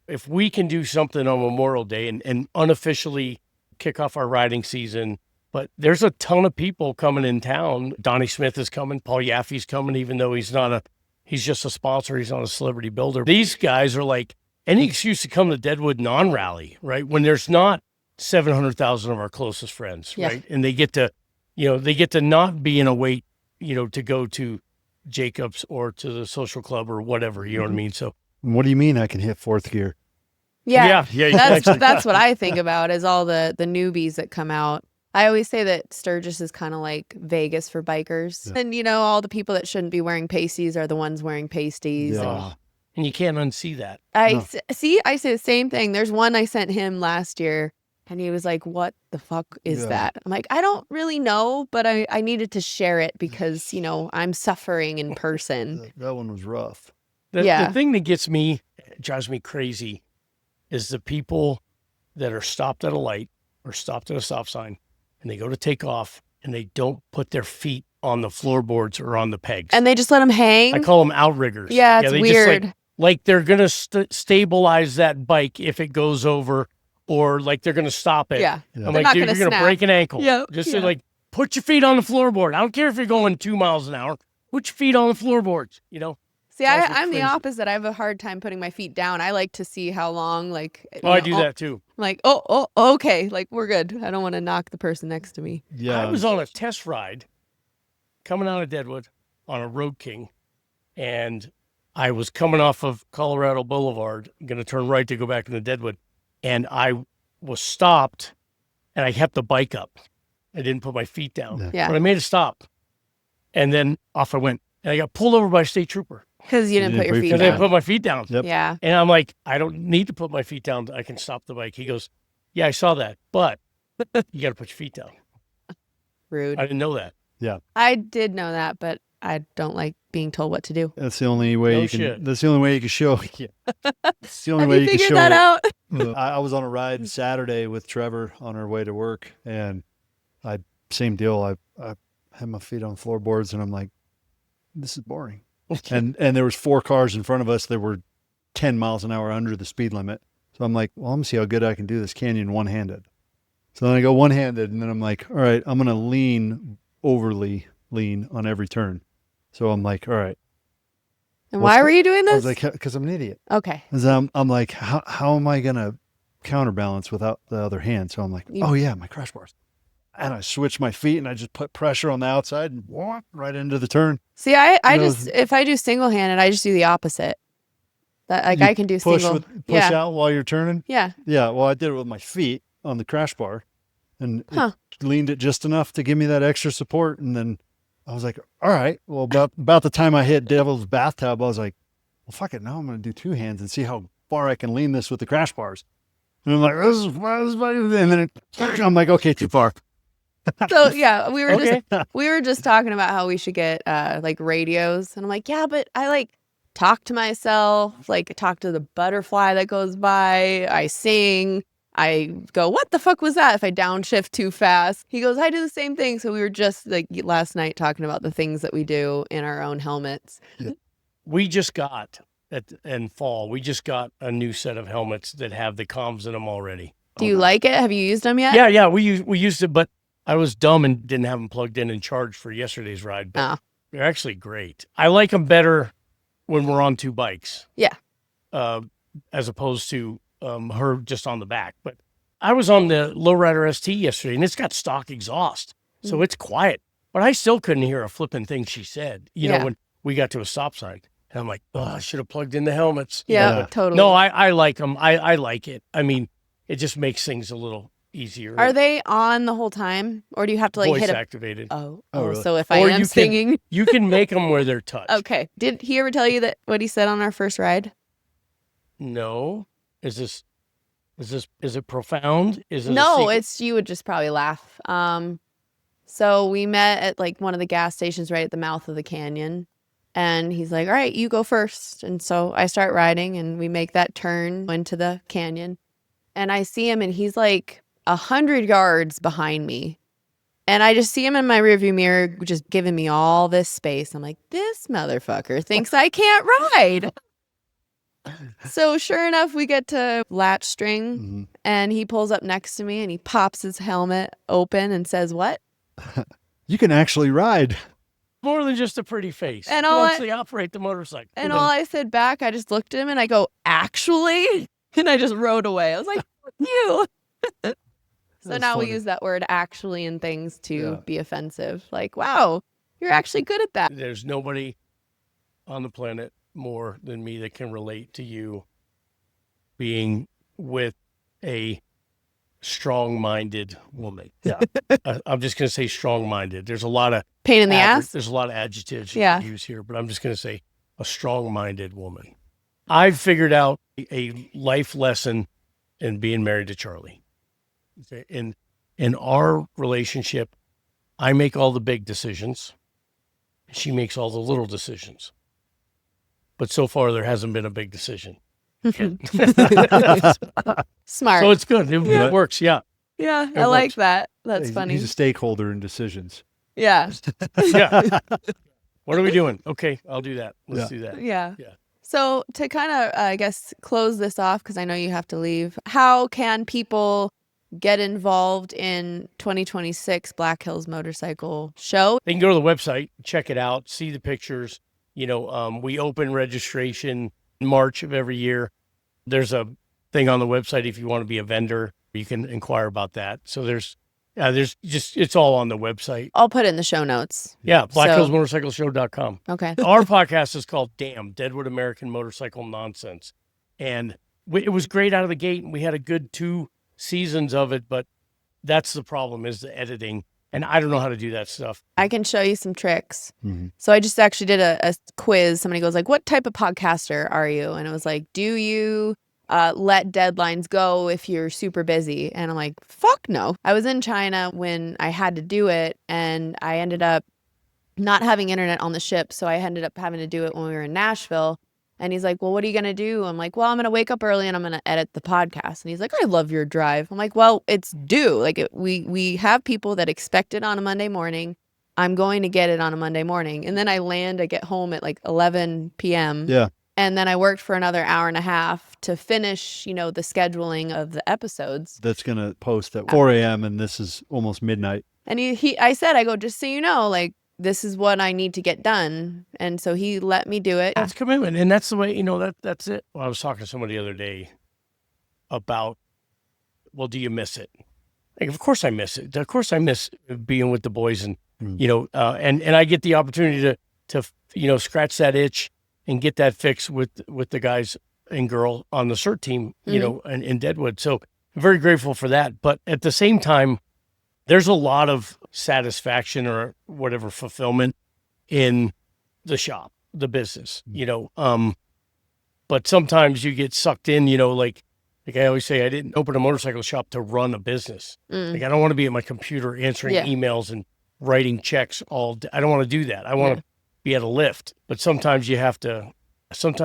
Speaker 4: if we can do something on Memorial Day and unofficially kick off our riding season, but there's a ton of people coming in town. Donnie Smith is coming. Paul Yaffe's coming, even though he's just a sponsor. He's not a celebrity builder. These guys are like any excuse to come to Deadwood non-rally, right? When there's not 700,000 of our closest friends, right? And they get to not be in a wait, to go to Jacobs or to the social club or whatever, you know what I mean? So
Speaker 2: what do you mean I can hit fourth gear?
Speaker 3: Yeah. That's what I think about, is all the newbies that come out. I always say that Sturgis is kind of like Vegas for bikers. Yeah. And, all the people that shouldn't be wearing pasties are the ones wearing pasties.
Speaker 4: Yeah. And you can't unsee that.
Speaker 3: I say the same thing. There's one I sent him last year, And he was like, what the fuck is
Speaker 2: Yeah.
Speaker 3: that? I'm like, I don't really know, but I needed to share it because, you know, I'm suffering in person.
Speaker 2: That one was rough.
Speaker 3: Yeah.
Speaker 4: The thing that gets me, drives me crazy, is the people that are stopped at a light or stopped at a stop sign and they go to take off and they don't put their feet on the floorboards or on the pegs.
Speaker 3: And they just let him hang.
Speaker 4: I call them outriggers.
Speaker 3: Yeah, it's
Speaker 4: they
Speaker 3: weird.
Speaker 4: Just like they're going to stabilize that bike if it goes over, or like they're going to stop it.
Speaker 3: Yeah.
Speaker 2: Yeah.
Speaker 4: I'm
Speaker 3: They're
Speaker 4: like,
Speaker 3: not
Speaker 4: dude,
Speaker 3: gonna
Speaker 4: you're going to
Speaker 3: snap.
Speaker 4: break an ankle.
Speaker 3: Yeah,
Speaker 4: Just
Speaker 3: yeah.
Speaker 4: like, put your feet on the floorboard. I don't care if you're going 2 miles an hour. Put your feet on the floorboards, you know?
Speaker 3: See,
Speaker 4: Drives me
Speaker 3: I'm the
Speaker 4: crazy.
Speaker 3: opposite. I have a hard time putting my feet down. I like to see how long, like,
Speaker 4: Oh, I do that too.
Speaker 3: Like, oh, okay. Like, we're good. I don't want to knock the person next to me.
Speaker 2: Yeah.
Speaker 4: I was on a test ride coming out of Deadwood on a Road King, and I was coming off of Colorado Boulevard, going to turn right to go back into Deadwood, and I was stopped, and I kept the bike up. I didn't put my feet down,
Speaker 3: Yeah.
Speaker 4: but I made a stop, and then off I went, and I got pulled over by a state trooper
Speaker 3: Because you didn't put your feet
Speaker 4: because I didn't
Speaker 3: down.
Speaker 4: put my feet down.
Speaker 2: Yep.
Speaker 3: Yeah.
Speaker 4: And I'm like, I don't need to put my feet down. I can stop the bike. He goes, yeah, I saw that, but you got to put your feet down.
Speaker 3: Rude.
Speaker 4: I didn't know that.
Speaker 3: I did know that, but I don't like being told what to do.
Speaker 2: That's the only way
Speaker 4: No
Speaker 2: you can.
Speaker 4: shit.
Speaker 2: That's the only way you can show. Yeah. It's the only
Speaker 3: Have
Speaker 2: way
Speaker 3: you
Speaker 2: you can
Speaker 3: figured
Speaker 2: show.
Speaker 3: that out?
Speaker 2: I was on a ride Saturday with Trevor on our way to work, and same deal. I had my feet on floorboards, and I'm like, this is boring. and there was 4 cars in front of us that were 10 miles an hour under the speed limit. So I'm like, well, I'm gonna see how good I can do this canyon one-handed. So then I go one-handed, and then I'm like, all right, I'm gonna overly lean on every turn. So I'm like, all right.
Speaker 3: And why were you doing
Speaker 2: I
Speaker 3: this?
Speaker 2: was like, because I'm an idiot.
Speaker 3: Okay.
Speaker 2: 'Cause I'm like, how am I gonna counterbalance without the other hand? So I'm like, oh yeah, my crash bars. And I switched my feet and I just put pressure on the outside and walk right into the turn.
Speaker 3: See, I
Speaker 2: You know,
Speaker 3: just, if I do single handed, I just do the opposite. That like
Speaker 2: You
Speaker 3: I can do
Speaker 2: push
Speaker 3: single.
Speaker 2: push
Speaker 3: Yeah.
Speaker 2: out while you're turning.
Speaker 3: Yeah.
Speaker 2: Yeah, well, I did it with my feet on the crash bar, and
Speaker 3: Huh.
Speaker 2: it leaned it just enough to give me that extra support. And then I was like, all right. Well, about the time I hit Devil's Bathtub, I was like, well, fuck it. Now I'm going to do 2 hands and see how far I can lean this with the crash bars. And I'm like, this is fine. And then I'm like, okay, too far.
Speaker 3: So yeah, we were
Speaker 4: Okay.
Speaker 3: just talking about how we should get like radios, and I'm like, yeah, but I like talk to myself, like talk to the butterfly that goes by. I sing. I go, what the fuck was that? If I downshift too fast, he goes, I do the same thing. So we were just like last night talking about the things that we do in our own helmets.
Speaker 4: We just got in fall. We just got a new set of helmets that have the comms in them already.
Speaker 3: Do you like it? Have you used them yet?
Speaker 4: Yeah. We used it, but I was dumb and didn't have them plugged in and charged for yesterday's ride. But
Speaker 3: Oh.
Speaker 4: they're actually great. I like them better when we're on 2 bikes.
Speaker 3: Yeah.
Speaker 4: As opposed to her just on the back. But I was on the Lowrider ST yesterday, and it's got stock exhaust, so it's quiet. But I still couldn't hear a flipping thing she said. You know, when we got to a stop sign, and I'm like, oh, I should have plugged in the helmets.
Speaker 3: Yeah, totally.
Speaker 4: No, I like them. I like it. I mean, it just makes things a little easier.
Speaker 3: Are they on the whole time, or do you have to like
Speaker 4: voice
Speaker 3: hit a?
Speaker 4: activated?
Speaker 3: Oh,
Speaker 2: really?
Speaker 3: So if I
Speaker 4: Or
Speaker 3: am
Speaker 4: you can-
Speaker 3: singing,
Speaker 4: You can make them where they're touched.
Speaker 3: okay. Did he ever tell you that what he said on our first ride?
Speaker 4: No, is it profound? Is it a
Speaker 3: No,
Speaker 4: secret?
Speaker 3: it's you would just probably laugh. So we met at like one of the gas stations right at the mouth of the canyon, and he's like, "All right, you go first." And so I start riding, and we make that turn into the canyon, and I see him, and he's like 100 yards behind me, and I just see him in my rearview mirror, just giving me all this space. I'm like, this motherfucker thinks I can't ride. So sure enough, we get to latch string.
Speaker 2: Mm-hmm.
Speaker 3: And he pulls up next to me and he pops his helmet open and says, what?
Speaker 2: You can actually ride.
Speaker 4: More than just a pretty face.
Speaker 3: And
Speaker 4: You
Speaker 3: all
Speaker 4: actually operate the motorcycle.
Speaker 3: And all I said back, I just looked at him and I go, actually? And I just rode away. I was like, fuck you. So
Speaker 2: That's
Speaker 3: now
Speaker 2: funny.
Speaker 3: we use that word actually in things to
Speaker 2: Yeah.
Speaker 3: be offensive. Like, wow, you're actually good at that.
Speaker 4: There's nobody on the planet more than me that can relate to you being with a strong-minded woman.
Speaker 2: Yeah.
Speaker 4: I'm just going to say strong-minded. There's a lot of
Speaker 3: Pain in the ass?
Speaker 4: There's a lot of adjectives you
Speaker 3: Yeah.
Speaker 4: can use here, but I'm just going to say a strong-minded woman. I've figured out a life lesson in being married to Charlie. Okay. In our relationship, I make all the big decisions. She makes all the little decisions. But so far, there hasn't been a big decision.
Speaker 3: Smart.
Speaker 4: So it's good. It works. Yeah.
Speaker 3: Yeah, I like
Speaker 4: works.
Speaker 3: that. That's funny.
Speaker 2: He's a stakeholder in decisions.
Speaker 3: Yeah.
Speaker 4: Yeah. What are we doing? Okay, I'll do that. Let's do that.
Speaker 3: Yeah.
Speaker 4: Yeah.
Speaker 3: So to kind of, I guess, close this off, because I know you have to leave, how can people get involved in 2026 Black Hills Motorcycle Show?
Speaker 4: They can go to the website, check it out, see the pictures. We open registration in March of every year. There's a thing on the website if you want to be a vendor, you can inquire about that. So there's it's all on the website.
Speaker 3: I'll put it in the show notes.
Speaker 4: Yeah, blackhillsmotorcycleshow.com.
Speaker 3: Okay.
Speaker 4: Our podcast is called Damn, Deadwood American Motorcycle Nonsense. And it was great out of the gate, and we had a good 2 seasons of it, but that's the problem, is the editing. And I don't know how to do that stuff.
Speaker 3: I can show you some tricks.
Speaker 2: Mm-hmm.
Speaker 3: So I just actually did a quiz. Somebody goes like, what type of podcaster are you? And it was like, do you let deadlines go if you're super busy? And I'm like, fuck no. I was in China when I had to do it, and I ended up not having internet on the ship. So I ended up having to do it when we were in Nashville. And he's like, well, what are you going to do? I'm like, well, I'm going to wake up early and I'm going to edit the podcast. And he's like, I love your drive. I'm like, well, it's due. Like we have people that expect it on a Monday morning. I'm going to get it on a Monday morning. And then I get home at like 11 p.m.
Speaker 2: Yeah.
Speaker 3: And then I worked for another hour and a half to finish, the scheduling of the episodes.
Speaker 2: That's going to post at 4 a.m. and this is almost midnight.
Speaker 3: And I said, just so you know, like, this is what I need to get done. And so he let me do it.
Speaker 4: That's commitment. And that's the way, that's it. Well, I was talking to somebody the other day about, well, do you miss it? Like, of course I miss it. Of course I miss being with the boys and, and I get the opportunity to scratch that itch and get that fixed with the guys and girl on the CERT team, in Deadwood. So I'm very grateful for that. But at the same time, there's a lot of satisfaction or whatever fulfillment in the shop, the business, but sometimes you get sucked in, like I always say, I didn't open a motorcycle shop to run a business. Like, I don't want to be at my computer answering emails and writing checks all day. I don't want to do that. I want to be at a lift, but sometimes you have to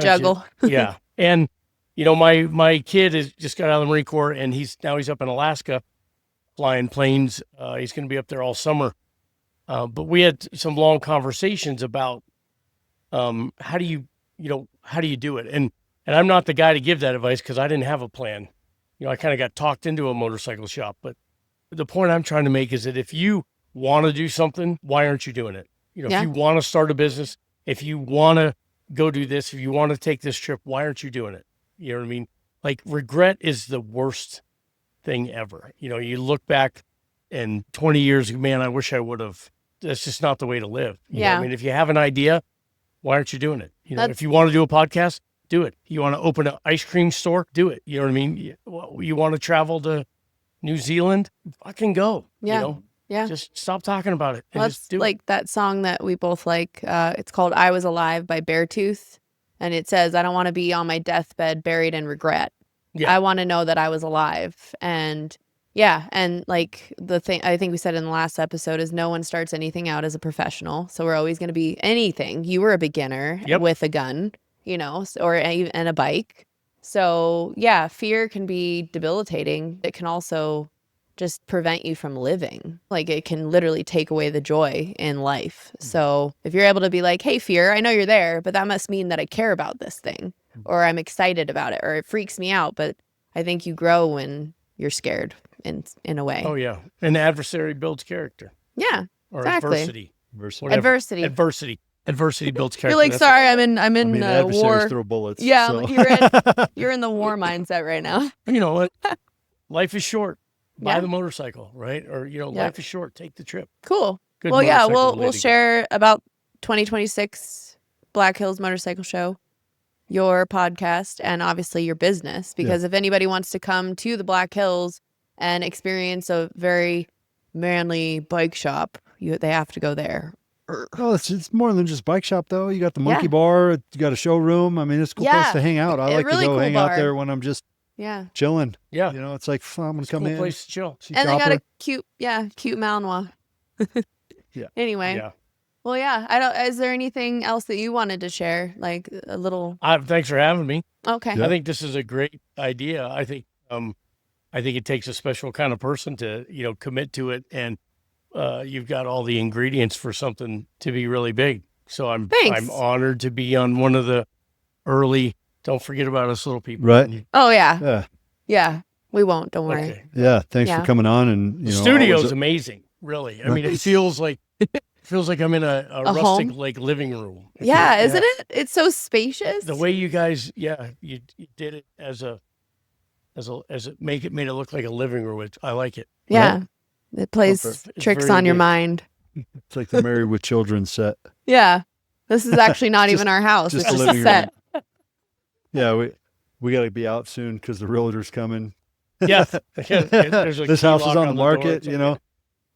Speaker 3: juggle.
Speaker 4: Yeah. And, my kid just got out of the Marine Corps, and he's up in Alaska flying planes. He's going to be up there all summer. But we had some long conversations about how do you do it? And I'm not the guy to give that advice because I didn't have a plan. I kind of got talked into a motorcycle shop. But the point I'm trying to make is that if you want to do something, why aren't you doing it? If you want to start a business, if you want to go do this, if you want to take this trip, why aren't you doing it? You know what I mean? Like, regret is the worst thing ever. You look back in 20 years, man, I wish I would have. That's just not the way to live. You know what I mean, if you have an idea, why aren't you doing it? If you want to do a podcast, do it. You want to open an ice cream store, do it. You know what I mean? You want to travel to New Zealand, fucking go.
Speaker 3: Yeah.
Speaker 4: Just stop talking about it.
Speaker 3: Well,
Speaker 4: just do
Speaker 3: like
Speaker 4: it.
Speaker 3: that song that we both like. It's called I Was Alive by Beartooth. And it says, I don't want to be on my deathbed buried in regret.
Speaker 4: Yeah.
Speaker 3: I want to know that I was alive. And and like the thing I think we said in the last episode is no one starts anything out as a professional. So we're always going to be anything. You were a beginner with a gun, and a bike. So fear can be debilitating. It can also just prevent you from living. Like, it can literally take away the joy in life. So if you're able to be like, hey, fear, I know you're there, but that must mean that I care about this thing, or I'm excited about it, or it freaks me out. But I think you grow when you're scared in a way.
Speaker 4: Oh, yeah. An adversary builds character.
Speaker 3: Yeah,
Speaker 4: Or
Speaker 3: exactly.
Speaker 4: adversity.
Speaker 3: Adversity.
Speaker 4: Adversity builds character.
Speaker 3: You're like, sorry, I'm in
Speaker 2: adversaries
Speaker 3: war.
Speaker 2: throw bullets.
Speaker 3: Yeah,
Speaker 2: so.
Speaker 3: you're in the war mindset right now.
Speaker 4: You know what? Life is short. Buy
Speaker 3: Yeah.
Speaker 4: the motorcycle, right? Or, life is short. Take the trip.
Speaker 3: Cool.
Speaker 4: Good
Speaker 3: Well, yeah,
Speaker 4: motorcycle
Speaker 3: we'll
Speaker 4: lady.
Speaker 3: share about 2026 Black Hills Motorcycle Show, your podcast, and obviously your business. Because if anybody wants to come to the Black Hills and experience a very manly bike shop, they have to go there.
Speaker 2: Oh, it's more than just bike shop though. You got the monkey bar. You got a showroom. I mean, it's a cool place to hang out. I like
Speaker 3: really
Speaker 2: to go
Speaker 3: cool
Speaker 2: hang
Speaker 3: bar.
Speaker 2: out there when I'm just
Speaker 3: Yeah.
Speaker 2: chilling.
Speaker 4: Yeah.
Speaker 2: You know, it's like, I'm going to
Speaker 4: It's a
Speaker 2: come
Speaker 4: cool
Speaker 2: in.
Speaker 4: place to chill.
Speaker 2: See
Speaker 3: And they got
Speaker 2: Chopper.
Speaker 3: a cute Malinois.
Speaker 2: Yeah.
Speaker 3: Anyway.
Speaker 4: Yeah.
Speaker 3: Well, yeah. Is there anything else that you wanted to share? Like a little.
Speaker 4: Thanks for having me.
Speaker 3: Okay.
Speaker 2: Yeah.
Speaker 4: I think this is a great idea. I think it takes a special kind of person to, commit to it, and you've got all the ingredients for something to be really big. So I'm honored to be on one of the early. Don't forget about us little people.
Speaker 2: Right.
Speaker 3: Oh yeah.
Speaker 2: Yeah.
Speaker 3: Yeah. We won't. Don't worry.
Speaker 4: Okay.
Speaker 2: Yeah. Thanks
Speaker 3: Yeah.
Speaker 2: for coming on. And
Speaker 4: The studio's amazing. Really. I
Speaker 2: Right.
Speaker 4: mean, it feels like I'm in a rustic
Speaker 3: home?
Speaker 4: like living room.
Speaker 3: Yeah, isn't it? It's so spacious.
Speaker 4: The way you guys, you did it as it made it look like a living room. I like it.
Speaker 3: Yeah. It plays
Speaker 4: It's
Speaker 3: tricks
Speaker 4: very
Speaker 3: on your
Speaker 4: neat.
Speaker 3: mind.
Speaker 2: It's like the Married with Children set.
Speaker 3: Yeah. This is actually not
Speaker 2: Just-
Speaker 3: even our house.
Speaker 2: just
Speaker 3: It's
Speaker 2: a
Speaker 3: just a
Speaker 2: living
Speaker 3: set.
Speaker 2: Yeah. We got to be out soon because the realtor's coming.
Speaker 4: Yeah. There's a
Speaker 2: This
Speaker 4: key
Speaker 2: house is
Speaker 4: lock
Speaker 2: on the
Speaker 4: door.
Speaker 2: market,
Speaker 4: It's
Speaker 2: you
Speaker 4: okay.
Speaker 2: know.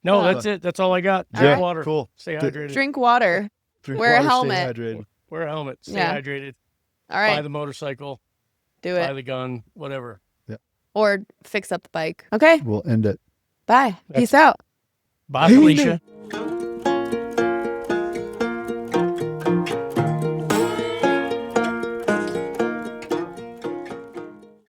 Speaker 4: No,
Speaker 3: Yeah.
Speaker 4: that's it. That's all I got.
Speaker 3: All
Speaker 4: Drink
Speaker 3: right.
Speaker 4: water.
Speaker 2: Cool.
Speaker 4: Stay
Speaker 2: Good.
Speaker 4: hydrated.
Speaker 3: Drink water.
Speaker 2: Drink
Speaker 3: Wear a
Speaker 2: water,
Speaker 3: helmet.
Speaker 2: Stay hydrated.
Speaker 4: Wear a helmet. Stay
Speaker 3: Yeah.
Speaker 4: hydrated.
Speaker 3: All
Speaker 4: Buy
Speaker 3: right.
Speaker 4: the motorcycle.
Speaker 3: Do
Speaker 4: Buy
Speaker 3: it.
Speaker 4: the gun. Whatever.
Speaker 3: Or fix up the bike. Okay.
Speaker 2: We'll end it.
Speaker 3: Bye.
Speaker 4: That's-
Speaker 3: Peace out.
Speaker 4: Bye, Felicia.